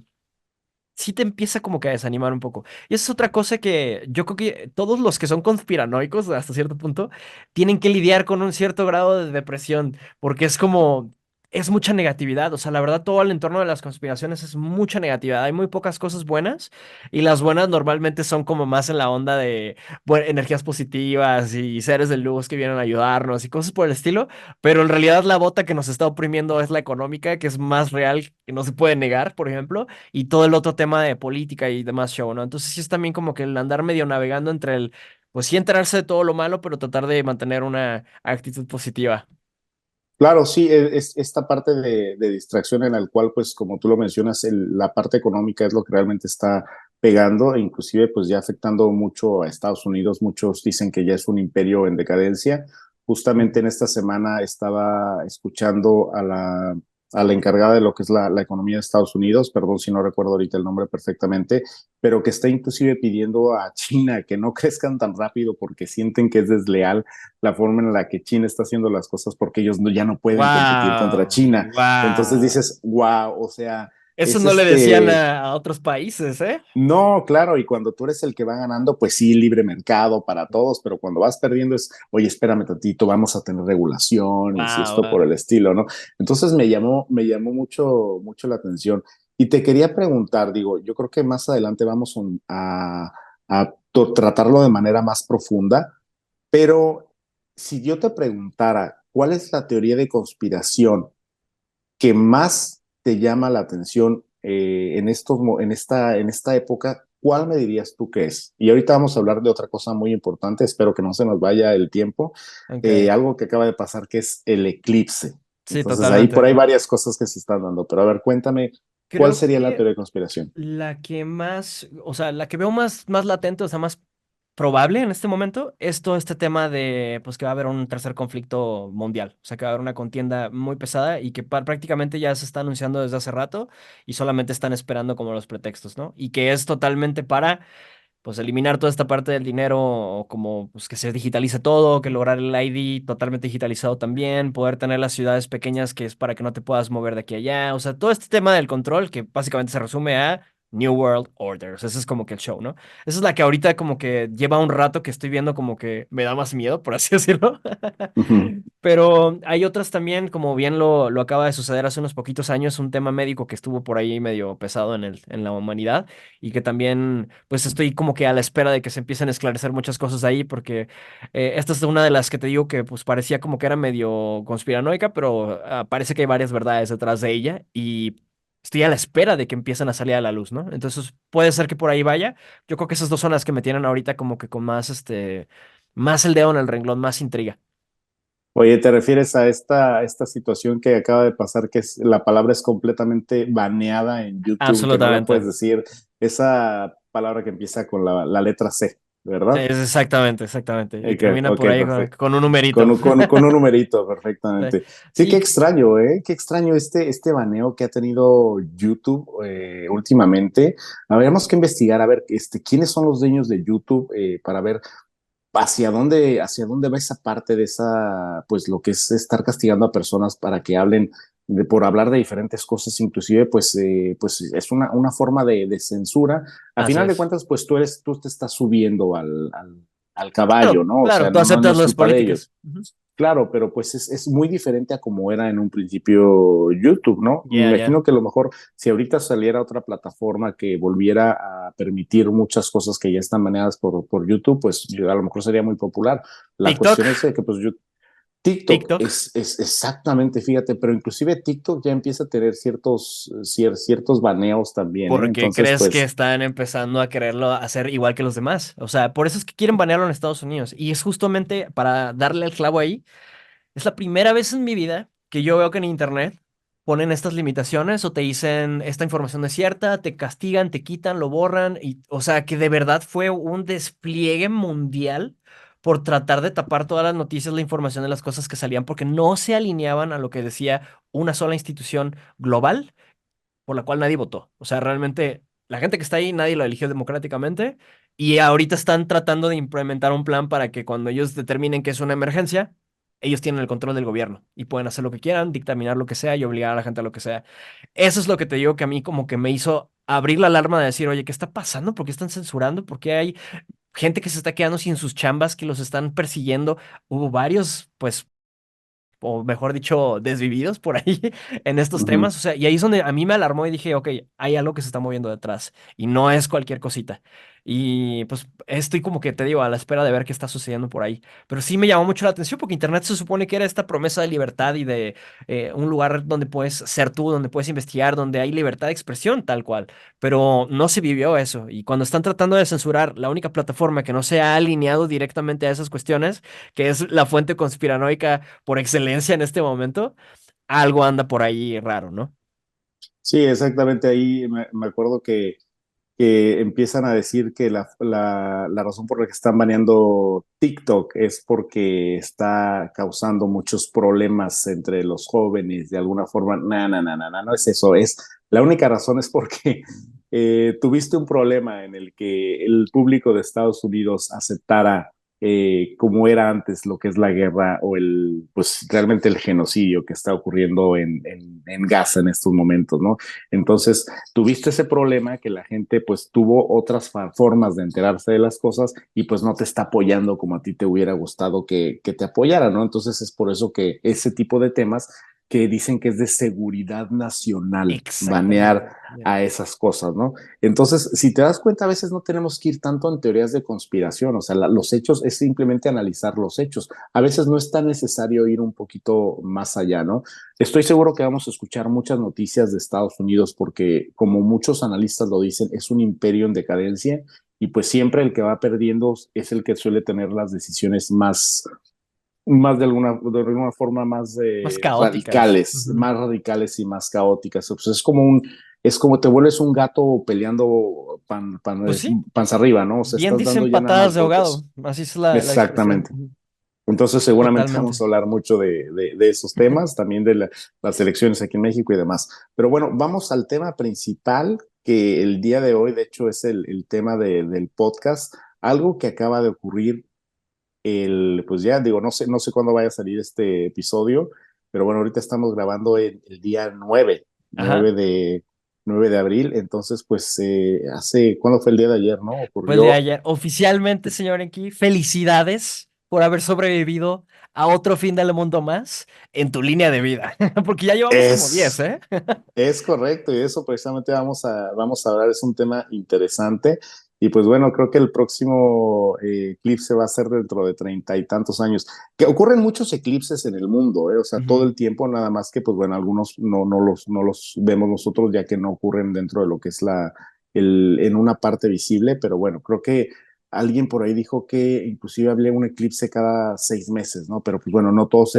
sí te empieza como que a desanimar un poco. Y esa es otra cosa que yo creo que todos los que son conspiranoicos hasta cierto punto tienen que lidiar con un cierto grado de depresión, porque es como, es mucha negatividad. O sea, la verdad, todo el entorno de las conspiraciones es mucha negatividad. Hay muy pocas cosas buenas y las buenas normalmente son como más en la onda de energías positivas y seres de luz que vienen a ayudarnos y cosas por el estilo. Pero en realidad la bota que nos está oprimiendo es la económica, que es más real, que no se puede negar, por ejemplo, y todo el otro tema de política y demás show, ¿no? Entonces sí es también como que el andar medio navegando entre pues sí enterarse de todo lo malo, pero tratar de mantener una actitud positiva. Claro, sí, es esta parte de distracción en la cual, pues, como tú lo mencionas, la parte económica es lo que realmente está pegando e inclusive, pues, ya afectando mucho a Estados Unidos. Muchos dicen que ya es un imperio en decadencia. Justamente en esta semana estaba escuchando a la encargada de lo que es la economía de Estados Unidos, perdón si no recuerdo ahorita el nombre perfectamente, pero que está inclusive pidiendo a China que no crezcan tan rápido porque sienten que es desleal la forma en la que China está haciendo las cosas porque ellos ya no pueden competir contra Wow, China. Entonces wow. dices, wow, o sea, Eso es no le decían a otros países, ¿eh? no, claro, y cuando tú eres el que va ganando, pues sí, libre mercado para todos, pero cuando vas perdiendo es, oye, espérame tantito, vamos a tener regulaciones y esto por Wow. el estilo, ¿no? Entonces me llamó mucho la atención. Y te quería preguntar, digo, yo creo que más adelante vamos a tratarlo de manera más profunda, pero si yo te preguntara, ¿cuál es la teoría de conspiración que más te llama la atención en esta época? ¿Cuál me dirías tú que es? Y ahorita vamos a hablar de otra cosa muy importante, espero que no se nos vaya el tiempo, Ok. algo que acaba de pasar que es el eclipse. Sí, Entonces ahí por totalmente. ahí varias cosas que se están dando, pero a ver, cuéntame, ¿cuál Creo sería la que teoría de conspiración? la que más, o sea, la que veo más latente, o sea, más probable en este momento es todo este tema de, pues, que va a haber un tercer conflicto mundial, o sea, que va a haber una contienda muy pesada y que prácticamente ya se está anunciando desde hace rato y solamente están esperando como los pretextos, ¿no? Y que es totalmente para pues eliminar toda esta parte del dinero, o como pues que se digitalice todo, que lograr el ID totalmente digitalizado también, poder tener las ciudades pequeñas que es para que no te puedas mover de aquí a allá, o sea, todo este tema del control que básicamente se resume a New World Order, o sea, ese es como que el show, ¿no? Esa es la que ahorita como que lleva un rato que estoy viendo como que me da más miedo, por así decirlo. Ujú, Pero hay otras también, como bien lo acaba de suceder hace unos poquitos años, un tema médico que estuvo por ahí medio pesado en la humanidad y que también, pues estoy como que a la espera de que se empiecen a esclarecer muchas cosas ahí, porque esta es una de las que te digo que pues parecía como que era medio conspiranoica, pero parece que hay varias verdades detrás de ella y estoy a la espera de que empiecen a salir a la luz, ¿no? Entonces puede ser que por ahí vaya. Yo creo que esas dos son las que me tienen ahorita como que con más, más el dedo en el renglón, más intriga. oye, ¿te refieres a esta situación que acaba de pasar, que la palabra es completamente baneada en YouTube, que no la puedes Absolutamente. decir? Esa palabra que empieza con la letra C, ¿verdad? Es exactamente, exactamente. Y Ok, termina ok, por ahí perfecto. con un numerito. Con un numerito, Sí, perfectamente. Sí, qué sí, extraño, ¿eh? Qué extraño este baneo que ha tenido YouTube últimamente. Habríamos que investigar, a ver, quiénes son los dueños de YouTube para ver hacia dónde va esa parte de esa, pues lo que es estar castigando a personas para que hablen por hablar de diferentes cosas, inclusive, pues es una forma de censura. A Así final de es. cuentas, pues tú te estás subiendo al caballo, Claro, ¿no? O claro, sea, tú no aceptas es las culpa de políticas. ellos. Ujú. Claro, pero pues es muy diferente a como era en un principio YouTube, ¿no? Me Ya, ya. imagino que a lo mejor si ahorita saliera otra plataforma que volviera a permitir muchas cosas que ya están manejadas por YouTube, pues a lo mejor sería muy popular. La TikTok, cuestión es de que pues TikTok TikTok. es exactamente, fíjate, pero inclusive TikTok ya empieza a tener ciertos baneos también, ¿eh? Porque Entonces, crees que pues, están empezando a quererlo hacer igual que los demás. O sea, por eso es que quieren banearlo en Estados Unidos. Y es justamente para darle el clavo ahí. Es la primera vez en mi vida que yo veo que en internet ponen estas limitaciones o te dicen esta información es cierta, te castigan, te quitan, lo borran. Y, o sea, que de verdad fue un despliegue mundial por tratar de tapar todas las noticias, la información de las cosas que salían, porque no se alineaban a lo que decía una sola institución global por la cual nadie votó. O sea, realmente la gente que está ahí, nadie lo eligió democráticamente y ahorita están tratando de implementar un plan para que cuando ellos determinen que es una emergencia, ellos tienen el control del gobierno y pueden hacer lo que quieran, dictaminar lo que sea y obligar a la gente a lo que sea. Eso es lo que te digo que a mí como que me hizo abrir la alarma de decir, oye, ¿qué está pasando? ¿Por qué están censurando? ¿Por qué hay gente que se está quedando sin sus chambas, que los están persiguiendo? Hubo varios, pues o mejor dicho, desvividos por ahí en estos ujú. temas. O sea, y ahí es donde a mí me alarmó y dije, ok, hay algo que se está moviendo detrás y no es cualquier cosita. Y pues estoy como que te digo, a la espera de ver qué está sucediendo por ahí. Pero sí me llamó mucho la atención porque Internet se supone que era esta promesa de libertad y de un lugar donde puedes ser tú, donde puedes investigar, donde hay libertad de expresión tal cual. Pero no se vivió eso. Y cuando están tratando de censurar la única plataforma que no se ha alineado directamente a esas cuestiones, que es la fuente conspiranoica por excelencia en este momento, algo anda por ahí raro, ¿no? Sí, exactamente ahí me acuerdo que empiezan a decir que la razón por la que están baneando TikTok es porque está causando muchos problemas entre los jóvenes de alguna forma. No, no, no, no, no, no es eso. La única razón es porque tuviste un problema en el que el público de Estados Unidos aceptara como era antes lo que es la guerra o pues realmente el genocidio que está ocurriendo en Gaza en estos momentos, ¿no? Entonces, tuviste ese problema que la gente pues tuvo otras formas de enterarse de las cosas y pues no te está apoyando como a ti te hubiera gustado que te apoyara, ¿no? Entonces es por eso que ese tipo de temas que dicen que es de seguridad nacional Exactamente. banear Ya. a esas cosas, ¿no? Entonces, si te das cuenta, a veces no tenemos que ir tanto en teorías de conspiración, o sea, los hechos es simplemente analizar los hechos. A veces no es tan necesario ir un poquito más allá, ¿no? Estoy seguro que vamos a escuchar muchas noticias de Estados Unidos porque, como muchos analistas lo dicen, es un imperio en decadencia y pues siempre el que va perdiendo es el que suele tener las decisiones más de alguna forma más Más caóticas. Ujú. más radicales y más caóticas. Pues es como te vuelves un gato peleando Pues sí, panza arriba, ¿no? O sea, bien estás dando dicen ya nada más patadas de ahogado. golpes. Así es la expresión. Exactamente. Ujú. Entonces, seguramente Totalmente. vamos a hablar mucho de esos temas, también de las elecciones aquí en México y demás. Pero bueno, vamos al tema principal, que el día de hoy, de hecho, es el tema del podcast, algo que acaba de ocurrir, pues ya digo, no sé cuándo vaya a salir este episodio, pero bueno, ahorita estamos grabando el día 9 Ajá. 9 de, 9 de abril, entonces, pues, ¿cuándo fue el día de ayer, no? Fue el de Ocurrió. ayer. Oficialmente, señor Enki, felicidades por haber sobrevivido a otro fin del mundo más en tu línea de vida. Porque ya llevamos como 10, Es ¿eh? Es correcto, y de eso precisamente vamos a hablar, es un tema interesante. Y pues bueno, creo que el próximo eclipse va a ser dentro de 30 y tantos años. Que ocurren muchos eclipses en el mundo, o sea, todo Ujú. el tiempo, nada más que pues bueno, algunos no los vemos nosotros ya que no ocurren dentro de lo que es en una parte visible, pero bueno, creo que alguien por ahí dijo que inclusive había un eclipse cada 6 meses, ¿no? Pero pues bueno, no todos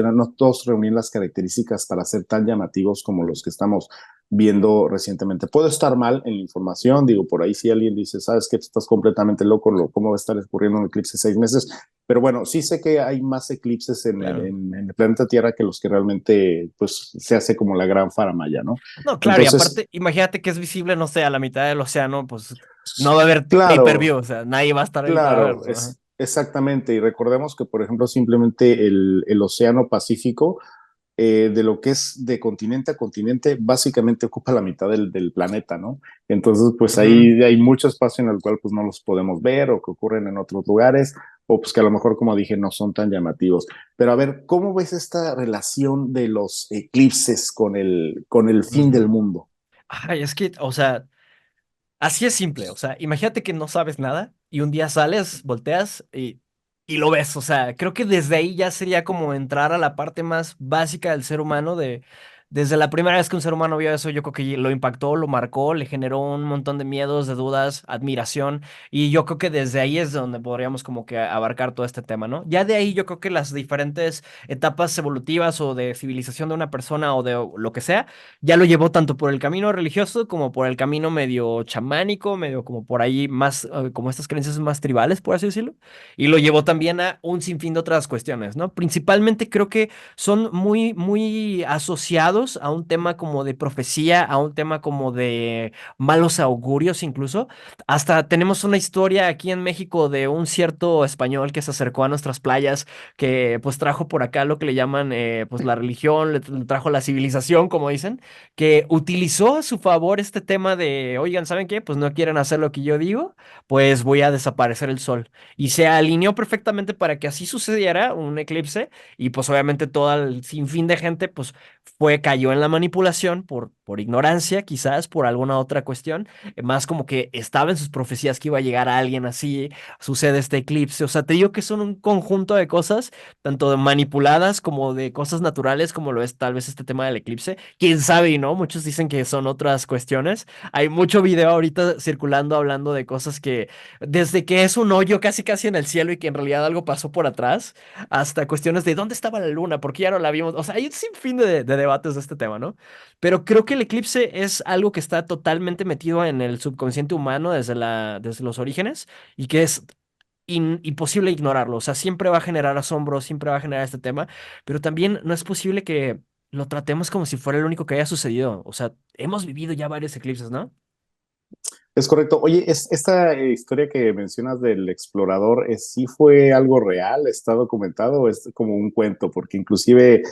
reunían las características para ser tan llamativos como los que estamos viendo recientemente. Puedo estar mal en la información, digo, por ahí si alguien dice, sabes que estás completamente loco, ¿cómo va a estar ocurriendo un eclipse 6 meses? Pero bueno, sí sé que hay más eclipses en el, Claro. en, en el planeta Tierra que los que realmente, pues, se hace como la gran faramaya, ¿no? No, claro, y Entonces, aparte, imagínate que es visible, no sé, a la mitad del océano, pues no va a haber pay-per-view, claro, o sea, nadie va a estar ahí para claro, verlo. Ajá. exactamente. Y recordemos que, por ejemplo, simplemente el Océano Pacífico de lo que es de continente a continente, básicamente ocupa la mitad del planeta, ¿no? Entonces, pues Ujú. ahí hay mucho espacio en el cual pues no los podemos ver o que ocurren en otros lugares, o pues que a lo mejor, como dije, no son tan llamativos. Pero a ver, ¿cómo ves esta relación de los eclipses con el fin del Ujú. mundo? Ay, es que, o sea, así es simple, o sea, imagínate que no sabes nada y un día sales, volteas y lo ves, o sea, creo que desde ahí ya sería como entrar a la parte más básica del ser humano desde la primera vez que un ser humano vio eso, yo creo que lo impactó, lo marcó, le generó un montón de miedos, de dudas, admiración, y yo creo que desde ahí es donde podríamos como que abarcar todo este tema, ¿no? Ya de ahí yo creo que las diferentes etapas evolutivas o de civilización de una persona o de lo que sea, ya lo llevó tanto por el camino religioso como por el camino medio chamánico, medio como por ahí más, como estas creencias más tribales, por así decirlo, y lo llevó también a un sinfín de otras cuestiones, ¿no? Principalmente creo que son muy, muy asociados a un tema como de profecía, a un tema como de malos augurios incluso. Hasta tenemos una historia aquí en México de un cierto español que se acercó a nuestras playas, que pues trajo por acá lo que le llaman pues la religión, le trajo la civilización, como dicen, que utilizó a su favor este tema de, oigan, ¿saben qué? Pues no quieren hacer lo que yo digo, pues voy a desaparecer el sol. Y se alineó perfectamente para que así sucediera un eclipse y pues obviamente todo el sinfín de gente pues cayó en la manipulación por ignorancia, quizás por alguna otra cuestión, más como que estaba en sus profecías que iba a llegar a alguien así, sucede este eclipse, o sea, te digo que son un conjunto de cosas, tanto de manipuladas como de cosas naturales, como lo es tal vez este tema del eclipse, quién sabe, ¿no? Muchos dicen que son otras cuestiones. Hay mucho video ahorita circulando hablando de cosas que, desde que es un hoyo casi casi en el cielo y que en realidad algo pasó por atrás, hasta cuestiones de dónde estaba la luna, por qué ya no la vimos. O sea, hay un sinfín de debates de este tema, ¿no? Pero creo que el eclipse es algo que está totalmente metido en el subconsciente humano desde los orígenes y que es imposible ignorarlo. O sea, siempre va a generar asombro, siempre va a generar este tema, pero también no es posible que lo tratemos como si fuera el único que haya sucedido. O sea, hemos vivido ya varios eclipses, ¿no? Es correcto. Oye, esta historia que mencionas del explorador, ¿sí fue algo real? ¿Está documentado o es como un cuento? Porque inclusive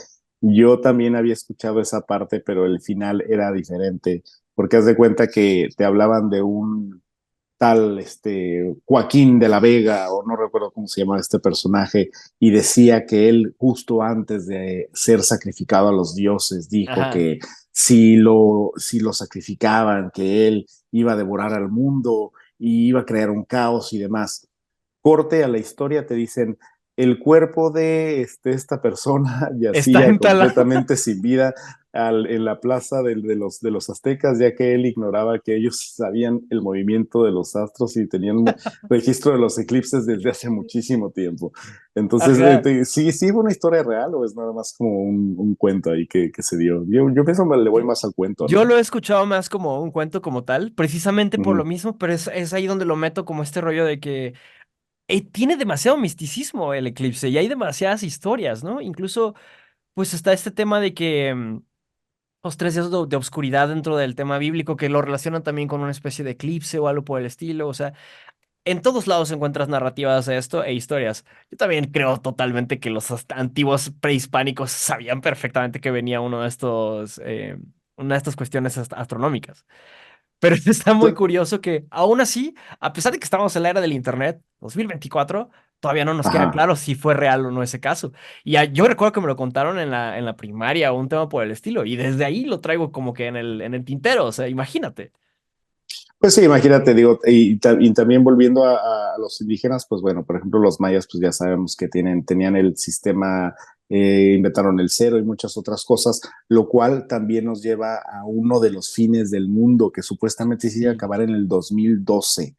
yo también había escuchado esa parte, pero el final era diferente, porque haz de cuenta que te hablaban de un tal Joaquín de la Vega, o no recuerdo cómo se llama este personaje, y decía que él justo antes de ser sacrificado a los dioses dijo Ajá. que si lo sacrificaban, que él iba a devorar al mundo y iba a crear un caos y demás. Corte a la historia, te dicen, el cuerpo de esta persona Está yacía entalado. completamente sin vida en la plaza de los aztecas, ya que él ignoraba que ellos sabían el movimiento de los astros y tenían registro de los eclipses desde hace muchísimo tiempo. Entonces, Ajá. sí, sí, fue una historia real o es nada más como un cuento ahí que se dio. Yo pienso que le voy Yo, más al cuento, yo ¿no? lo he escuchado más como un cuento como tal, precisamente por lo Ujú. mismo, pero es ahí donde lo meto como este rollo de que tiene demasiado misticismo el eclipse y hay demasiadas historias, ¿no? Incluso, pues está este tema de que los 3 días de oscuridad dentro del tema bíblico que lo relacionan también con una especie de eclipse o algo por el estilo, o sea, en todos lados encuentras narrativas de esto e historias. Yo también creo totalmente que los antiguos prehispánicos sabían perfectamente que venía una de estas cuestiones astronómicas. Pero está muy curioso que, aún así, a pesar de que estamos en la era del Internet, 2024, todavía no nos queda Ajá. claro si fue real o no ese caso. Y yo recuerdo que me lo contaron en la primaria o un tema por el estilo, y desde ahí lo traigo como que en el tintero, o sea, imagínate. Pues sí, imagínate, digo, y también volviendo a los indígenas, pues bueno, por ejemplo, los mayas, pues ya sabemos que tenían el sistema, inventaron el cero y muchas otras cosas, lo cual también nos lleva a uno de los fines del mundo que supuestamente se iba a Sí, acabar en el 2012.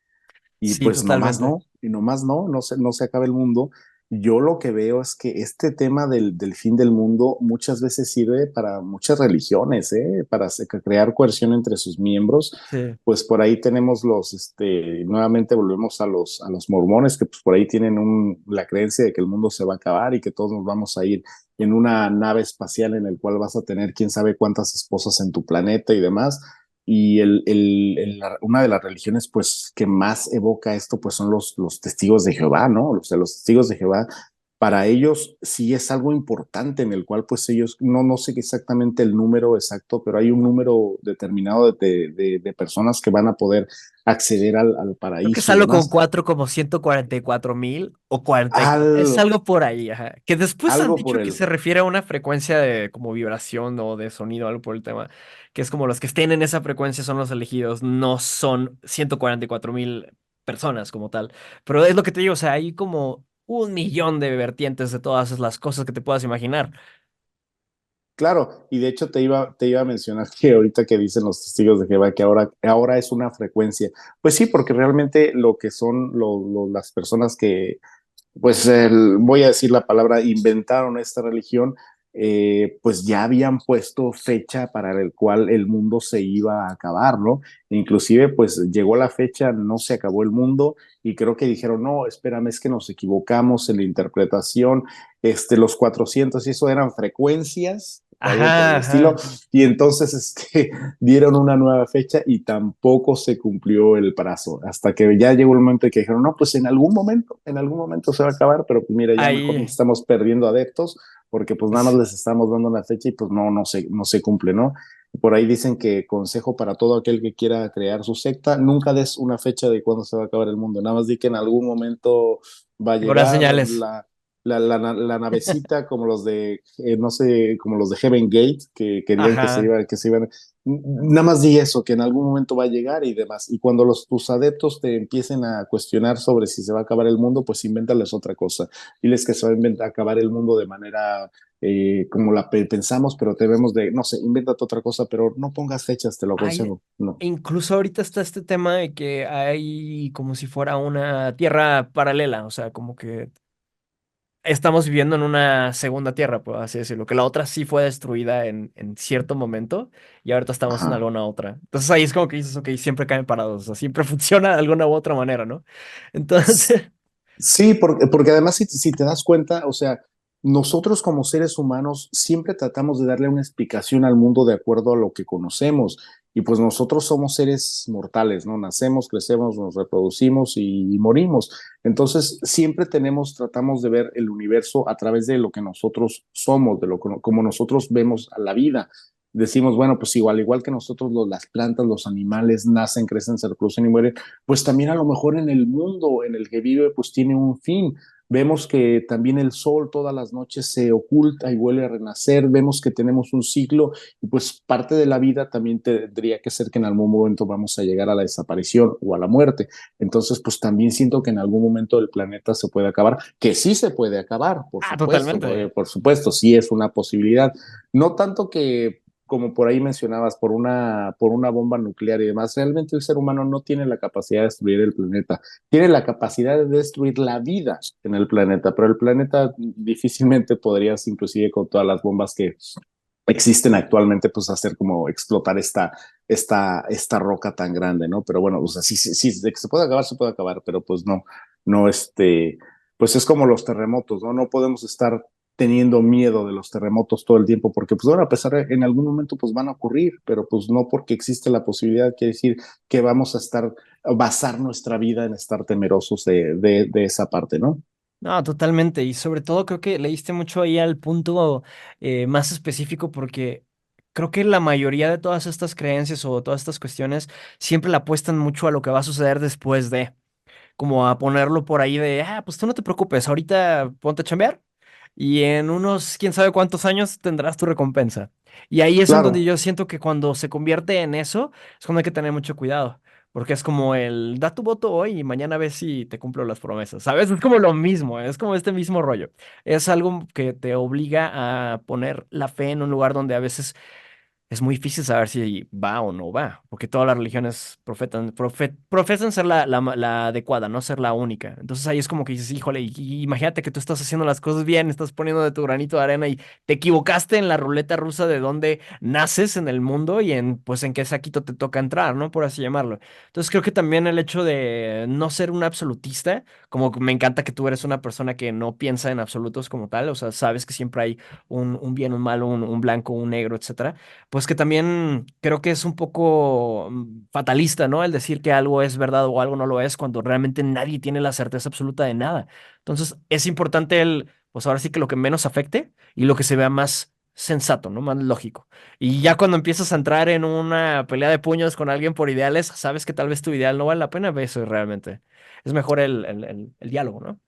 Y sí, pues nomás totalmente. no, y nomás no, no se acaba el mundo. Yo lo que veo es que este tema del fin del mundo muchas veces sirve para muchas religiones, ¿eh? Para crear coerción entre sus miembros. Sí. Pues por ahí tenemos nuevamente volvemos a los mormones, que pues por ahí tienen la creencia de que el mundo se va a acabar y que todos nos vamos a ir en una nave espacial en el cual vas a tener quién sabe cuántas esposas en tu planeta y demás. Y una de las religiones pues que más evoca esto pues son los testigos de Jehová, ¿no? O sea, los testigos de Jehová para ellos sí es algo importante en el cual pues ellos, no sé exactamente el número exacto, pero hay un número determinado de personas que van a poder acceder al Creo que es paraíso y algo con demás. cuatro, como 144,000 o 44. Es Al, algo por ahí, ajá. Que después han algo por dicho que el, se refiere a una frecuencia de como vibración o de sonido, algo por el tema. Que es como los que estén en esa frecuencia son los elegidos, no son 144,000 personas como tal. Pero es lo que te digo, o sea, hay como 1 millón de vertientes de todas las cosas que te puedas imaginar. Claro, y de hecho te iba a mencionar que ahorita que dicen los testigos de Jehová que ahora es una frecuencia. Pues sí, porque realmente lo que son las personas que, pues voy a decir la palabra, inventaron esta religión, pues ya habían puesto fecha para el cual el mundo se iba a acabar, ¿no? Inclusive, pues llegó la fecha, no se acabó el mundo y creo que dijeron, no, espérame, es que nos equivocamos en la interpretación, los 400 y eso eran frecuencias o algo por Ajá, el estilo, ajá. y entonces dieron una nueva fecha y tampoco se cumplió el plazo, hasta que ya llegó el momento de que dijeron, no, pues en algún momento se va a acabar, pero pues mira, ya mejor nos Ahí, estamos perdiendo adeptos, porque pues nada más sí. les estamos dando una fecha y pues no se cumple, ¿no? Por ahí dicen que consejo para todo aquel que quiera crear su secta, nunca des una fecha de cuándo se va a acabar el mundo, nada más di que en algún momento va a Habrá llegar señales. la navecita como los de, no sé, como los de Heaven Gate, que querían Ajá. que se iban. Nada más di eso, que en algún momento va a llegar y demás. Y cuando tus adeptos te empiecen a cuestionar sobre si se va a acabar el mundo, pues invéntales otra cosa. Diles que se va a acabar el mundo de manera como la pensamos, pero debemos de, no sé, invéntate otra cosa, pero no pongas fechas, te lo Hay, aconsejo. No. incluso ahorita está este tema de que hay como si fuera una tierra paralela, o sea, como que estamos viviendo en una segunda tierra, por así decirlo, que la otra sí fue destruida en cierto momento y ahorita estamos en Ajá. alguna otra. Entonces ahí es como que dices, ok, siempre caen parados, o sea, siempre funciona de alguna u otra manera, ¿no? Entonces, Sí, porque además si te das cuenta, o sea, nosotros como seres humanos siempre tratamos de darle una explicación al mundo de acuerdo a lo que conocemos. Y pues nosotros somos seres mortales, ¿no? Nacemos, crecemos, nos reproducimos y morimos. Entonces, siempre tratamos de ver el universo a través de lo que nosotros somos, como nosotros vemos a la vida. Decimos, bueno, pues igual que nosotros, las plantas, los animales nacen, crecen, se reproducen y mueren, pues también a lo mejor en el mundo en el que vive, pues tiene un fin. Vemos que también el sol todas las noches se oculta y vuelve a renacer, vemos que tenemos un ciclo y pues parte de la vida también tendría que ser que en algún momento vamos a llegar a la desaparición o a la muerte. Entonces, pues también siento que en algún momento el planeta se puede acabar, que sí se puede acabar, totalmente. por supuesto, sí es una posibilidad. No tanto que como por ahí mencionabas, por una bomba nuclear y demás, realmente el ser humano no tiene la capacidad de destruir el planeta, tiene la capacidad de destruir la vida en el planeta, pero el planeta difícilmente podrías, inclusive con todas las bombas que existen actualmente, pues hacer como explotar esta roca tan grande, ¿no? Pero bueno, o sea, sí, de que se puede acabar, pero pues no, pues es como los terremotos, ¿no? No podemos estar teniendo miedo de los terremotos todo el tiempo, porque pues bueno, a pesar de en algún momento pues van a ocurrir, pero pues no porque existe la posibilidad, quiere decir que vamos basar nuestra vida en estar temerosos de esa parte, ¿no? No, totalmente. Y sobre todo creo que leíste mucho ahí al punto más específico porque creo que la mayoría de todas estas creencias o todas estas cuestiones siempre le apuestan mucho a lo que va a suceder después de, como a ponerlo por ahí de, pues tú no te preocupes, ahorita ponte a chambear y en unos quién sabe cuántos años tendrás tu recompensa. Y ahí es en donde Claro, yo siento que cuando se convierte en eso, es cuando hay que tener mucho cuidado. Porque es como el, da tu voto hoy y mañana ves si te cumplo las promesas, ¿sabes? Es como lo mismo, es como este mismo rollo. Es algo que te obliga a poner la fe en un lugar donde a veces es muy difícil saber si va o no va, porque todas las religiones profesan ser la adecuada, no ser la única. Entonces ahí es como que dices, híjole, y imagínate que tú estás haciendo las cosas bien, estás poniendo de tu granito de arena y te equivocaste en la ruleta rusa de dónde naces en el mundo y en, pues, en qué saquito te toca entrar, ¿no? Por así llamarlo. Entonces creo que también el hecho de no ser un absolutista, como que me encanta que tú eres una persona que no piensa en absolutos como tal, o sea, sabes que siempre hay un bien, un mal, un blanco, un negro, etcétera, pues que también creo que es un poco fatalista, ¿no? El decir que algo es verdad o algo no lo es cuando realmente nadie tiene la certeza absoluta de nada. Entonces, es importante el pues ahora sí que lo que menos afecte y lo que se vea más sensato, ¿no? Más lógico. Y ya cuando empiezas a entrar en una pelea de puños con alguien por ideales, sabes que tal vez tu ideal no vale la pena, eso realmente. Es mejor el diálogo, ¿no?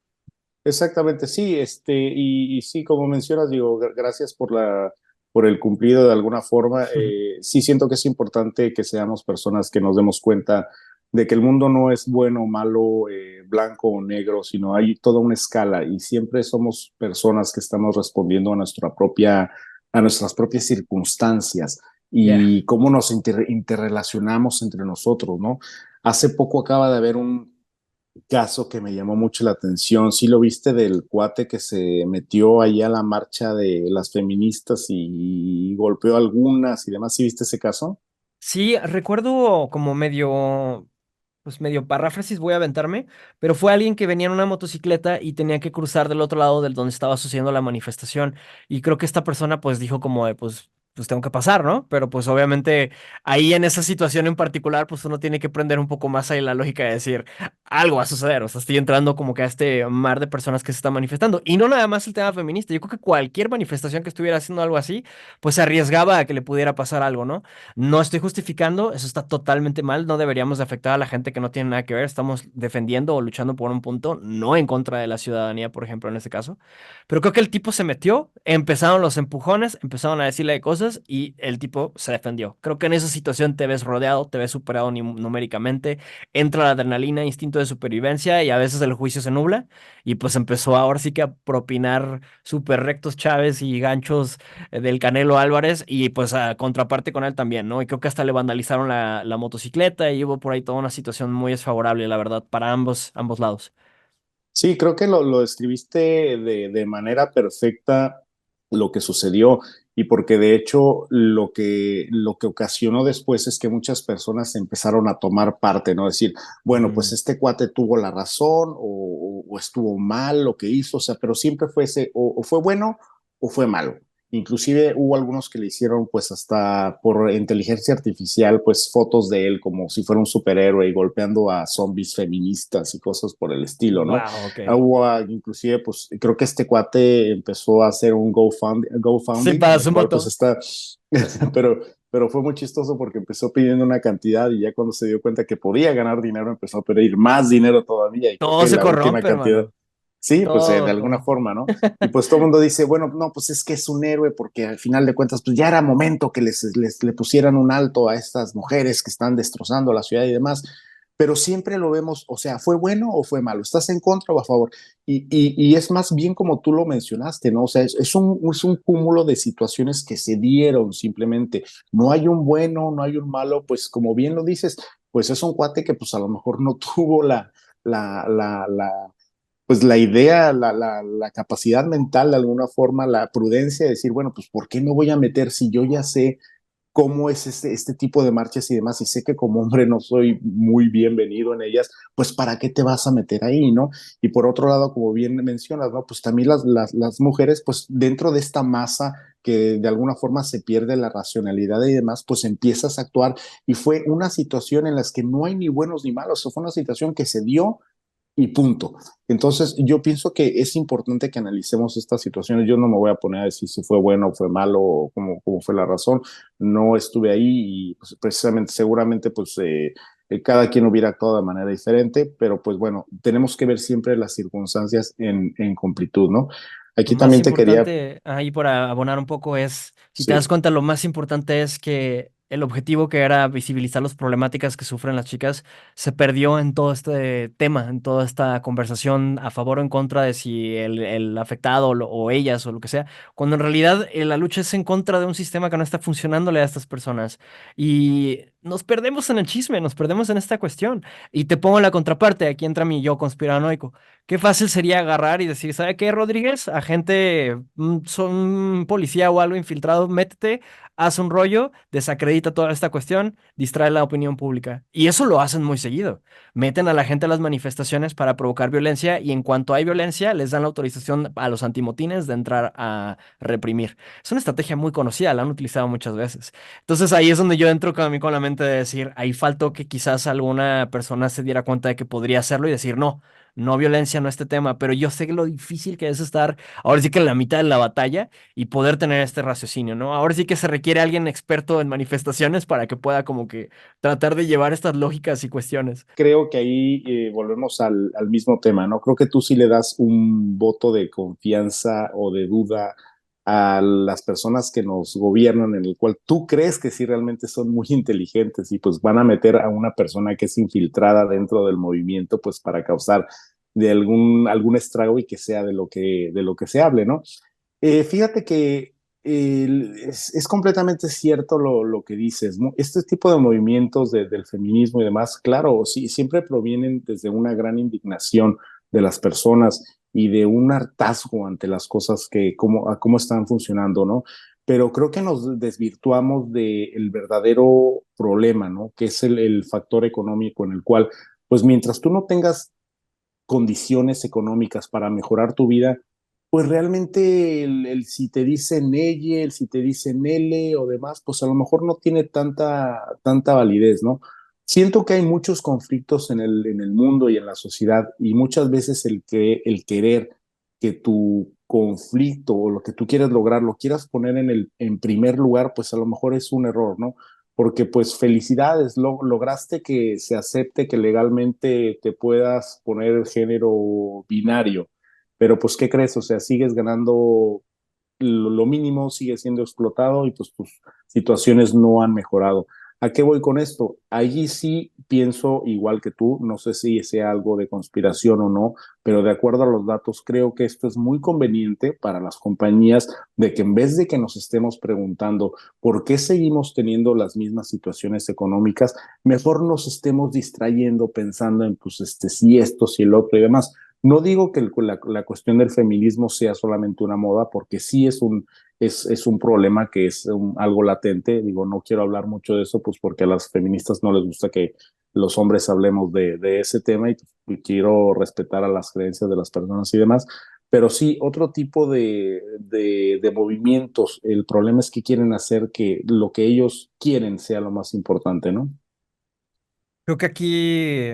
Exactamente, sí, y sí, como mencionas, digo, gracias por por el cumplido de alguna forma. Sí siento que es importante que seamos personas que nos demos cuenta de que el mundo no es bueno o malo, blanco o negro, sino hay toda una escala y siempre somos personas que estamos respondiendo a a nuestras propias circunstancias Ya. y cómo nos interrelacionamos entre nosotros, ¿no? Hace poco acaba de haber un caso que me llamó mucho la atención. ¿Sí lo viste del cuate que se metió ahí a la marcha de las feministas y golpeó a algunas y demás? ¿Sí viste ese caso? Sí, recuerdo como medio, pues medio paráfrasis voy a aventarme, pero fue alguien que venía en una motocicleta y tenía que cruzar del otro lado del donde estaba sucediendo la manifestación. Y creo que esta persona pues dijo como de, pues tengo que pasar, ¿no? Pero pues obviamente ahí en esa situación en particular, pues uno tiene que aprender un poco más ahí la lógica de decir, algo va a suceder, o sea, estoy entrando como que a este mar de personas que se están manifestando. Y no nada más el tema feminista, yo creo que cualquier manifestación que estuviera haciendo algo así, pues se arriesgaba a que le pudiera pasar algo, ¿no? No estoy justificando, eso está totalmente mal, no deberíamos de afectar a la gente que no tiene nada que ver, estamos defendiendo o luchando por un punto, no en contra de la ciudadanía, por ejemplo, en este caso. Pero creo que el tipo se metió, empezaron los empujones, empezaron a decirle cosas y el tipo se defendió. Creo que en esa situación te ves rodeado, te ves superado numéricamente, entra la adrenalina, instinto de supervivencia y a veces el juicio se nubla y pues empezó ahora sí que a propinar súper rectos Chávez y ganchos del Canelo Álvarez y pues a contraparte con él también, ¿no? Y creo que hasta le vandalizaron la motocicleta y hubo por ahí toda una situación muy desfavorable, la verdad, para ambos lados. Sí, creo que lo describiste de manera perfecta lo que sucedió y porque de hecho lo que ocasionó después es que muchas personas empezaron a tomar parte, ¿no? Decir, bueno, pues Mm, este cuate tuvo la razón o estuvo mal lo que hizo, o sea, pero siempre fue ese, o fue bueno o fue malo. Inclusive hubo algunos que le hicieron pues hasta por inteligencia artificial pues fotos de él como si fuera un superhéroe y golpeando a zombies feministas y cosas por el estilo, ¿no? wow, ok. Hubo inclusive pues creo que este cuate empezó a hacer un Sí, GoFundMe para en el su cual pues moto. está, pero, pero fue muy chistoso porque empezó pidiendo una cantidad y ya cuando se dio cuenta que podía ganar dinero empezó a pedir más dinero todavía y creo Todo que se la última corrompe, cantidad. hermano. Sí, pues de Todo, alguna todo. forma, ¿no? Y pues todo el mundo dice, bueno, no, pues es que es un héroe porque al final de cuentas, pues ya era momento que le pusieran un alto a estas mujeres que están destrozando la ciudad y demás, pero siempre lo vemos, o sea, ¿fue bueno o fue malo? ¿Estás en contra o a favor? Y es más bien como tú lo mencionaste, ¿no? O sea, es un cúmulo de situaciones que se dieron simplemente. No hay un bueno, no hay un malo, pues como bien lo dices, pues es un cuate que pues a lo mejor no tuvo la, la, la pues la idea, la capacidad mental de alguna forma, la prudencia de decir, bueno, pues ¿por qué me voy a meter si yo ya sé cómo es este tipo de marchas y demás y sé que como hombre no soy muy bienvenido en ellas, pues ¿para qué te vas a meter ahí, no? Y por otro lado, como bien mencionas, ¿no? Pues también las mujeres, pues dentro de esta masa que de alguna forma se pierde la racionalidad y demás, pues empiezas a actuar y fue una situación en la que no hay ni buenos ni malos, fue una situación que se dio y punto. Entonces, yo pienso que es importante que analicemos estas situaciones. Yo no me voy a poner a decir si fue bueno o fue malo o cómo fue la razón. No estuve ahí y pues, precisamente, seguramente, pues cada quien hubiera actuado de manera diferente, pero pues bueno, tenemos que ver siempre las circunstancias en completud, ¿no? Lo Aquí más también te quería, importante, ahí por abonar un poco, es, si te das sí, cuenta, lo más importante es que el objetivo que era visibilizar las problemáticas que sufren las chicas se perdió en todo este tema, en toda esta conversación a favor o en contra de si el afectado o ellas o lo que sea, cuando en realidad la lucha es en contra de un sistema que no está funcionándole a estas personas. Y nos perdemos en el chisme, nos perdemos en esta cuestión. Y te pongo la contraparte, aquí entra mi yo conspiranoico. Qué fácil sería agarrar y decir, ¿sabe qué, Rodríguez? Agente, son policía o algo infiltrado, métete, haz un rollo, desacredita toda esta cuestión, distrae la opinión pública. Y eso lo hacen muy seguido. Meten a la gente a las manifestaciones para provocar violencia y en cuanto hay violencia, les dan la autorización a los antimotines de entrar a reprimir. Es una estrategia muy conocida, la han utilizado muchas veces. Entonces ahí es donde yo entro con la mente de decir, ahí faltó que quizás alguna persona se diera cuenta de que podría hacerlo y decir, no. no violencia, no este tema, pero yo sé lo difícil que es estar ahora sí que en la mitad de la batalla y poder tener este raciocinio, ¿no? Ahora sí que se requiere alguien experto en manifestaciones para que pueda como que tratar de llevar estas lógicas y cuestiones. Creo que ahí volvemos al mismo tema, ¿no? Creo que tú sí le das un voto de confianza o de duda a las personas que nos gobiernan, en el cual tú crees que sí realmente son muy inteligentes y pues van a meter a una persona que es infiltrada dentro del movimiento, pues para causar de algún estrago y que sea de lo que se hable, ¿no? Fíjate que es completamente cierto lo que dices, ¿no? Este tipo de movimientos del feminismo y demás, claro, sí, siempre provienen desde una gran indignación de las personas y de un hartazgo ante las cosas a cómo están funcionando, ¿no? Pero creo que nos desvirtuamos del verdadero problema, ¿no? Que es el factor económico en el cual, pues mientras tú no tengas condiciones económicas para mejorar tu vida, pues realmente si te dicen ella, el si te dicen L o demás, pues a lo mejor no tiene tanta validez, ¿no? Siento que hay muchos conflictos en el mundo y en la sociedad y muchas veces el querer que tu conflicto o lo que tú quieres lograr lo quieras poner en primer lugar, pues a lo mejor es un error, ¿no? Porque pues felicidades, lograste que se acepte que legalmente te puedas poner el género binario, pero pues ¿qué crees? O sea, sigues ganando lo mínimo, sigues siendo explotado y pues tus situaciones no han mejorado. ¿A qué voy con esto? Allí sí pienso igual que tú, no sé si sea algo de conspiración o no, pero de acuerdo a los datos, creo que esto es muy conveniente para las compañías de que en vez de que nos estemos preguntando por qué seguimos teniendo las mismas situaciones económicas, mejor nos estemos distrayendo pensando en pues si esto, si el otro y demás. No digo que la cuestión del feminismo sea solamente una moda, porque sí es un problema que es algo latente. Digo, no quiero hablar mucho de eso, pues porque a las feministas no les gusta que los hombres hablemos de ese tema y quiero respetar a las creencias de las personas y demás. Pero sí, otro tipo de movimientos, el problema es que quieren hacer que lo que ellos quieren sea lo más importante, ¿no? Creo que aquí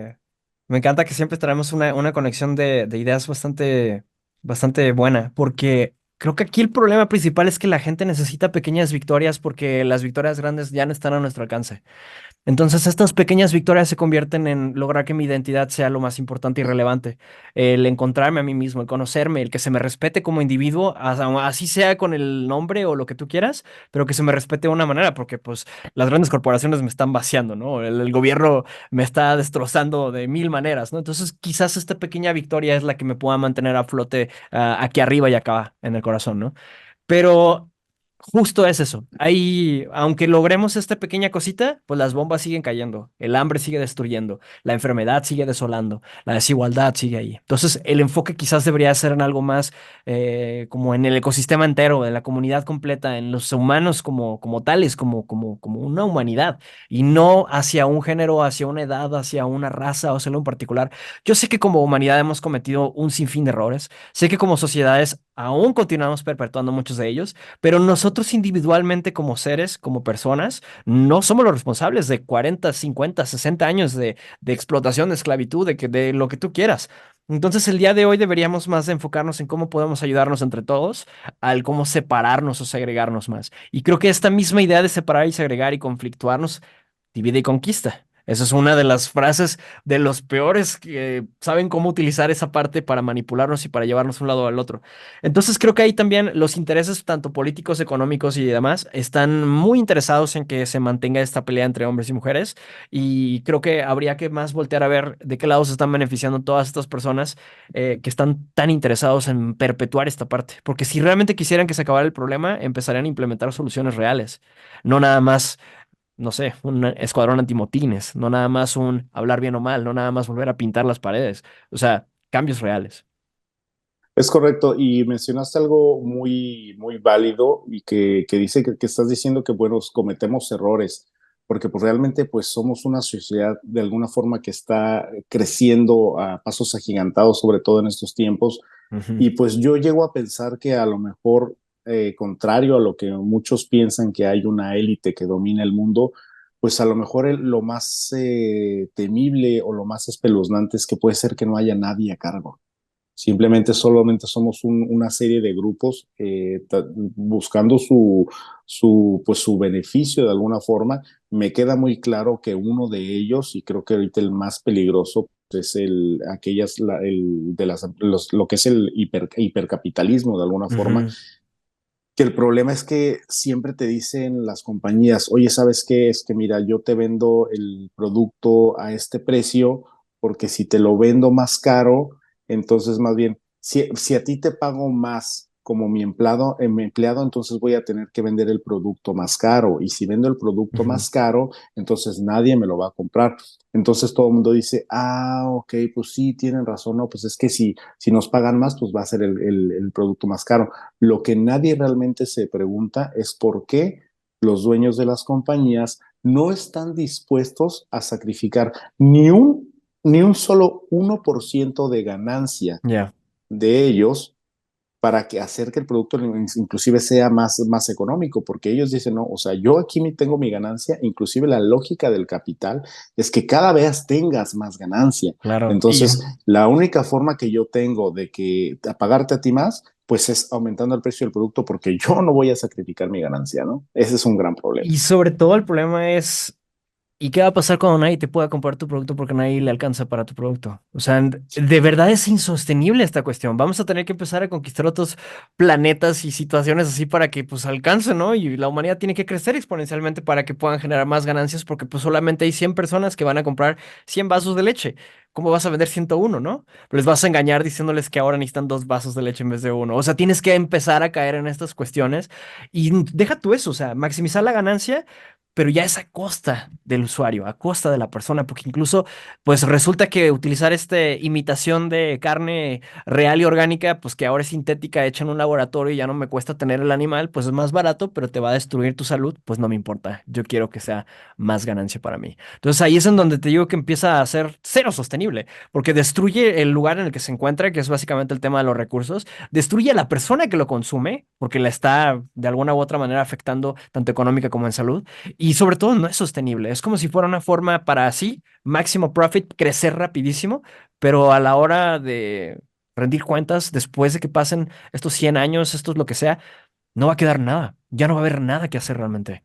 me encanta que siempre traemos una conexión de ideas bastante buena, porque creo que aquí el problema principal es que la gente necesita pequeñas victorias porque las victorias grandes ya no están a nuestro alcance. Entonces, estas pequeñas victorias se convierten en lograr que mi identidad sea lo más importante y relevante. El encontrarme a mí mismo, el conocerme, el que se me respete como individuo, así sea con el nombre o lo que tú quieras, pero que se me respete de una manera, porque pues las grandes corporaciones me están vaciando, ¿no? El gobierno me está destrozando de mil maneras, ¿no? Entonces, quizás esta pequeña victoria es la que me pueda mantener a flote, aquí arriba y acá en el corazón, ¿no? Pero justo es eso. Ahí, aunque logremos esta pequeña cosita, pues las bombas siguen cayendo, el hambre sigue destruyendo, la enfermedad sigue desolando, la desigualdad sigue ahí. Entonces, el enfoque quizás debería ser en algo más, como en el ecosistema entero, en la comunidad completa, en los humanos como tales, como una humanidad, y no hacia un género, hacia una edad, hacia una raza o hacia algo en particular. Yo sé que como humanidad hemos cometido un sinfín de errores. Sé que como sociedades aún continuamos perpetuando muchos de ellos, pero nosotros individualmente como seres, como personas, no somos los responsables de 40, 50, 60 años de explotación, de esclavitud, de lo que tú quieras. Entonces el día de hoy deberíamos más enfocarnos en cómo podemos ayudarnos entre todos, al cómo separarnos o segregarnos más. Y creo que esta misma idea de separar y segregar y conflictuarnos divide y conquista. Esa es una de las frases de los peores que saben cómo utilizar esa parte para manipularnos y para llevarnos de un lado al otro. Entonces creo que ahí también los intereses, tanto políticos, económicos y demás, están muy interesados en que se mantenga esta pelea entre hombres y mujeres. Y creo que habría que más voltear a ver de qué lado se están beneficiando todas estas personas, que están tan interesados en perpetuar esta parte. Porque si realmente quisieran que se acabara el problema, empezarían a implementar soluciones reales. No nada más, no sé, un escuadrón antimotines, no nada más un hablar bien o mal, no nada más volver a pintar las paredes. O sea, cambios reales. Es correcto, y mencionaste algo muy válido y que dice que estás diciendo que, bueno, cometemos errores, porque pues realmente pues somos una sociedad de alguna forma que está creciendo a pasos agigantados, sobre todo en estos tiempos, Ujú. y pues yo llego a pensar que a lo mejor, contrario a lo que muchos piensan que hay una élite que domina el mundo, pues a lo mejor lo más temible o lo más espeluznante es que puede ser que no haya nadie a cargo. Simplemente solamente somos una serie de grupos buscando pues su beneficio de alguna forma. Me queda muy claro que uno de ellos, y creo que ahorita el más peligroso, es lo que es el hipercapitalismo de alguna forma, Ujú. que el problema es que siempre te dicen las compañías, oye, ¿sabes qué? Es que mira, yo te vendo el producto a este precio, porque si te lo vendo más caro, entonces más bien, si a ti te pago más como mi empleado, entonces voy a tener que vender el producto más caro. Y si vendo el producto Ujú. más caro, entonces nadie me lo va a comprar. Entonces todo el mundo dice, ah, ok, pues sí, tienen razón, no, pues es que si nos pagan más, pues va a ser el producto más caro. Lo que nadie realmente se pregunta es por qué los dueños de las compañías no están dispuestos a sacrificar ni un solo 1% de ganancia Ya. de ellos para que hacer que el producto inclusive sea más económico, porque ellos dicen, no, o sea, yo aquí tengo mi ganancia, inclusive la lógica del capital es que cada vez tengas más ganancia. Claro. Y Entonces, la única forma que yo tengo de que a pagarte a ti más, pues es aumentando el precio del producto, porque yo no voy a sacrificar mi ganancia, ¿no? Ese es un gran problema. Y sobre todo el problema es, ¿y qué va a pasar cuando nadie te pueda comprar tu producto porque nadie le alcanza para tu producto? O sea, de verdad es insostenible esta cuestión. Vamos a tener que empezar a conquistar otros planetas y situaciones así para que pues alcance, ¿no? Y la humanidad tiene que crecer exponencialmente para que puedan generar más ganancias porque pues solamente hay 100 personas que van a comprar 100 vasos de leche. ¿Cómo vas a vender 101, no? Les vas a engañar diciéndoles que ahora necesitan 2 vasos de leche en vez de uno. O sea, tienes que empezar a caer en estas cuestiones y deja tú eso, o sea, maximizar la ganancia, pero ya es a costa del usuario, a costa de la persona, porque incluso, pues resulta que utilizar imitación de carne real y orgánica, pues que ahora es sintética, hecha en un laboratorio y ya no me cuesta tener el animal, pues es más barato, pero te va a destruir tu salud, pues no me importa. Yo quiero que sea más ganancia para mí. Entonces ahí es en donde te digo que empieza a ser cero sostenible, porque destruye el lugar en el que se encuentra, que es básicamente el tema de los recursos, destruye a la persona que lo consume, porque la está de alguna u otra manera afectando tanto económica como en salud y sobre todo no es sostenible. Es como si fuera una forma para así, máximo profit, crecer rapidísimo, pero a la hora de rendir cuentas, después de que pasen estos 100 años, esto es lo que sea, no va a quedar nada. Ya no va a haber nada que hacer realmente.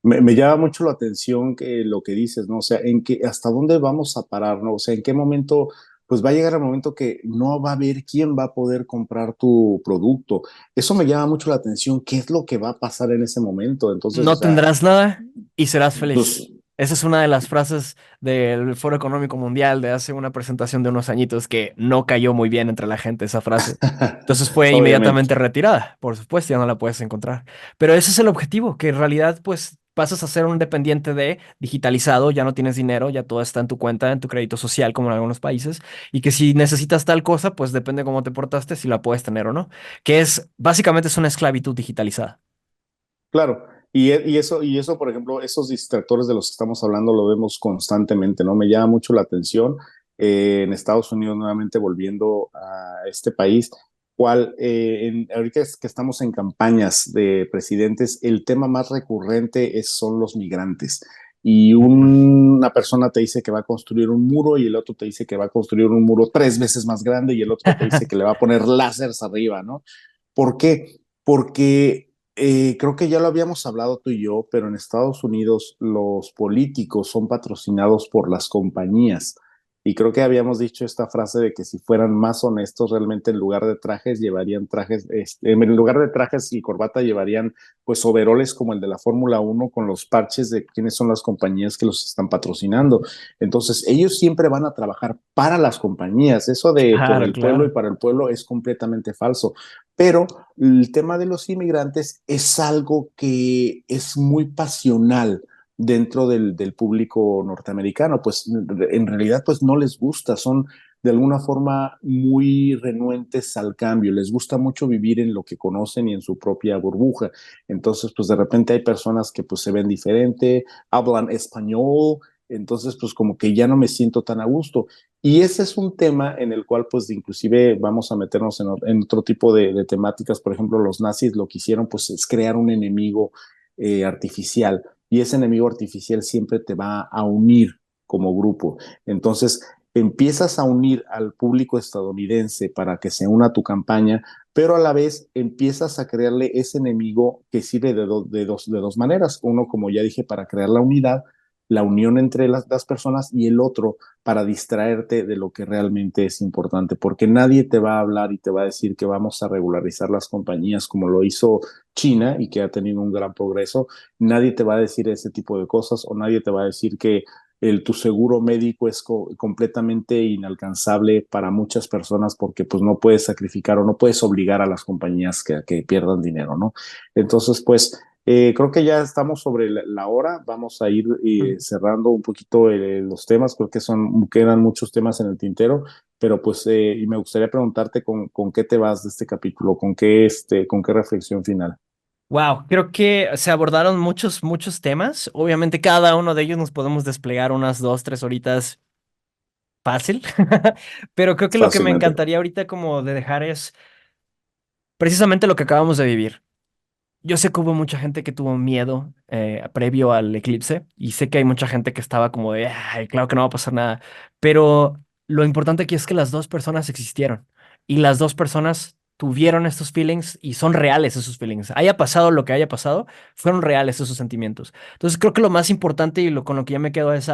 Me llama mucho la atención que lo que dices, ¿no? O sea, hasta dónde vamos a parar, ¿no? O sea, en qué momento, pues va a llegar el momento que no va a haber quién va a poder comprar tu producto. Eso me llama mucho la atención, ¿qué es lo que va a pasar en ese momento? Entonces, o No sea, tendrás nada y serás feliz. pues, Esa es una de las frases del Foro Económico Mundial de hace una presentación de unos añitos que no cayó muy bien entre la gente esa frase. Entonces fue obviamente. inmediatamente retirada. Por supuesto, ya no la puedes encontrar. Pero ese es el objetivo, que en realidad pues pasas a ser un dependiente de digitalizado, ya no tienes dinero, ya todo está en tu cuenta, en tu crédito social, como en algunos países, y que si necesitas tal cosa, pues depende cómo te portaste, si la puedes tener o no. Que es, básicamente es una esclavitud digitalizada. Claro, y eso, por ejemplo, esos distractores de los que estamos hablando lo vemos constantemente, ¿no? Me llama mucho la atención en Estados Unidos, nuevamente volviendo a este país, ahorita es que estamos en campañas de presidentes, el tema más recurrente son los migrantes. Y Ujú. una persona te dice que va a construir un muro y el otro te dice que va a construir un muro 3 veces más grande y el otro te dice que le va a poner láseres arriba, ¿no? ¿Por qué? Porque creo que ya lo habíamos hablado tú y yo, pero en Estados Unidos los políticos son patrocinados por las compañías. Y creo que habíamos dicho esta frase de que si fueran más honestos, realmente en lugar de trajes llevarían trajes, en lugar de trajes y corbata llevarían pues overoles como el de la Fórmula 1 con los parches de quiénes son las compañías que los están patrocinando. Entonces, ellos siempre van a trabajar para las compañías. Eso de por Claro, el pueblo y claro. para el pueblo es completamente falso. Pero el tema de los inmigrantes es algo que es muy pasional dentro del público norteamericano, pues en realidad pues no les gusta, son de alguna forma muy renuentes al cambio, les gusta mucho vivir en lo que conocen y en su propia burbuja. Entonces pues de repente hay personas que pues se ven diferente, hablan español, entonces pues como que ya no me siento tan a gusto. Y ese es un tema en el cual, pues, inclusive vamos a meternos en otro tipo de temáticas. Por ejemplo, los nazis lo que hicieron, pues, es crear un enemigo artificial. y ese enemigo artificial siempre te va a unir como grupo. Entonces, empiezas a unir al público estadounidense para que se una a tu campaña, pero a la vez empiezas a crearle ese enemigo que sirve de dos maneras. Uno, como ya dije, para crear la unidad, la unión entre las personas, y el otro para distraerte de lo que realmente es importante, porque nadie te va a hablar y te va a decir que vamos a regularizar las compañías como lo hizo China y que ha tenido un gran progreso. Nadie te va a decir ese tipo de cosas, o nadie te va a decir que tu seguro médico es completamente inalcanzable para muchas personas, porque pues no puedes sacrificar o no puedes obligar a las compañías que pierdan dinero, ¿no? Entonces, pues creo que ya estamos sobre la hora. Vamos a ir cerrando un poquito los temas. Creo que quedan muchos temas en el tintero, pero pues y me gustaría preguntarte con qué te vas de este capítulo, con qué reflexión final. Wow, creo que se abordaron muchos temas. Obviamente, cada uno de ellos nos podemos desplegar unas 2, 3 horitas fácil. Pero creo que lo que me Fácilmente. encantaría ahorita como de dejar es precisamente lo que acabamos de vivir. Yo sé que hubo mucha gente que tuvo miedo previo al eclipse y sé que hay mucha gente que estaba como de, ay, claro que no va a pasar nada, pero lo importante aquí es que las dos personas existieron y las dos personas tuvieron estos feelings y son reales esos feelings. Haya pasado lo que haya pasado, fueron reales esos sentimientos. Entonces creo que lo más importante y con lo que yo me quedo es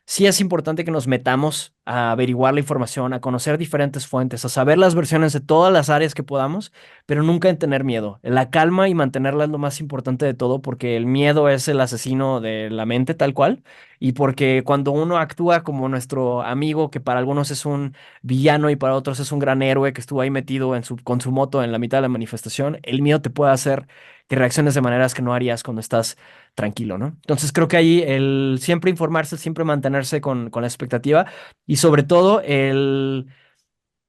sí es importante que nos metamos a averiguar la información, a conocer diferentes fuentes, a saber las versiones de todas las áreas que podamos, pero nunca en tener miedo. La calma y mantenerla es lo más importante de todo, porque el miedo es el asesino de la mente tal cual, y porque cuando uno actúa como nuestro amigo, que para algunos es un villano y para otros es un gran héroe que estuvo ahí metido con su moto en la mitad de la manifestación, el miedo te puede hacer que reacciones de maneras que no harías cuando estás tranquilo, ¿no? Entonces creo que ahí el siempre informarse, siempre mantenerse con la expectativa y sobre todo el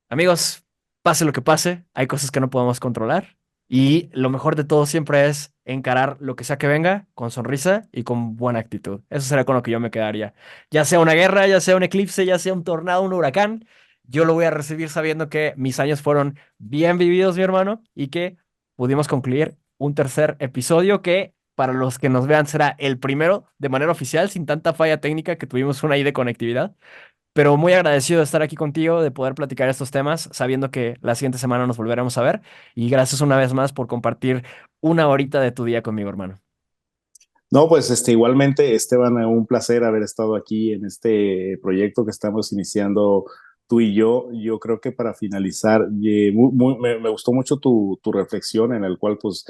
amigos, pase lo que pase, hay cosas que no podemos controlar y lo mejor de todo siempre es encarar lo que sea que venga con sonrisa y con buena actitud. Eso sería con lo que yo me quedaría. Ya sea una guerra, ya sea un eclipse, ya sea un tornado, un huracán, yo lo voy a recibir sabiendo que mis años fueron bien vividos, mi hermano, y que pudimos concluir un tercer episodio que para los que nos vean será el primero de manera oficial, sin tanta falla técnica que tuvimos una I de conectividad. Pero muy agradecido de estar aquí contigo, de poder platicar estos temas, sabiendo que la siguiente semana nos volveremos a ver. Y gracias una vez más por compartir una horita de tu día conmigo, hermano. No, pues igualmente, Esteban, un placer haber estado aquí en este proyecto que estamos iniciando tú y yo. Yo creo que para finalizar, me gustó mucho tu reflexión en el cual pues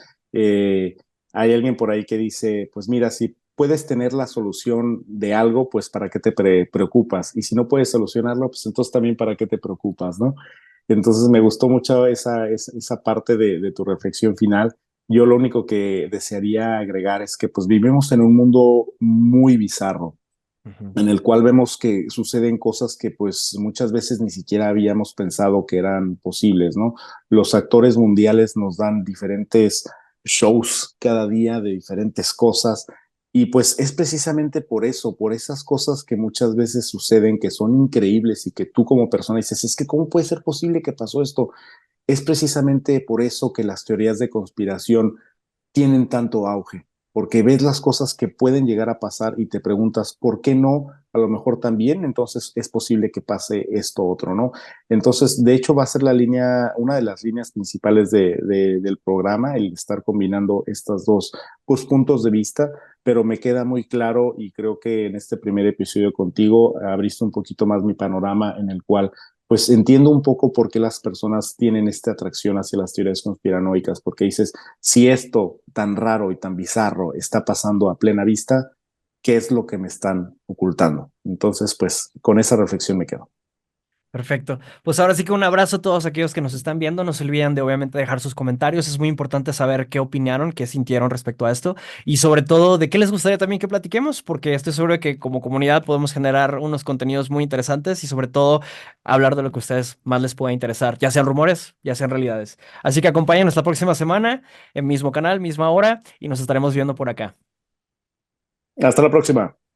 hay alguien por ahí que dice, pues mira, si puedes tener la solución de algo, pues para qué te preocupas. Y si no puedes solucionarlo, pues entonces también para qué te preocupas, ¿no? Entonces me gustó mucho esa parte de tu reflexión final. Yo lo único que desearía agregar es que pues vivimos en un mundo muy bizarro, Ujú. en el cual vemos que suceden cosas que pues muchas veces ni siquiera habíamos pensado que eran posibles, ¿no? Los actores mundiales nos dan diferentes shows cada día de diferentes cosas, y pues es precisamente por eso, por esas cosas que muchas veces suceden, que son increíbles y que tú como persona dices, es que ¿cómo puede ser posible que pasó esto? Es precisamente por eso que las teorías de conspiración tienen tanto auge, porque ves las cosas que pueden llegar a pasar y te preguntas, ¿por qué no? A lo mejor también, entonces es posible que pase esto otro, ¿no? Entonces, de hecho, va a ser una de las líneas principales del programa, el estar combinando estos dos pues, puntos de vista, pero me queda muy claro y creo que en este primer episodio contigo abriste un poquito más mi panorama, en el cual pues entiendo un poco por qué las personas tienen esta atracción hacia las teorías conspiranoicas, porque dices, si esto tan raro y tan bizarro está pasando a plena vista, ¿qué es lo que me están ocultando? Entonces, pues con esa reflexión me quedo. Perfecto. Pues ahora sí que un abrazo a todos aquellos que nos están viendo. No se olviden de obviamente dejar sus comentarios. Es muy importante saber qué opinaron, qué sintieron respecto a esto y sobre todo de qué les gustaría también que platiquemos, porque estoy seguro de que como comunidad podemos generar unos contenidos muy interesantes y sobre todo hablar de lo que a ustedes más les pueda interesar, ya sean rumores, ya sean realidades. Así que acompáñenos la próxima semana en mismo canal, misma hora y nos estaremos viendo por acá. Hasta la próxima.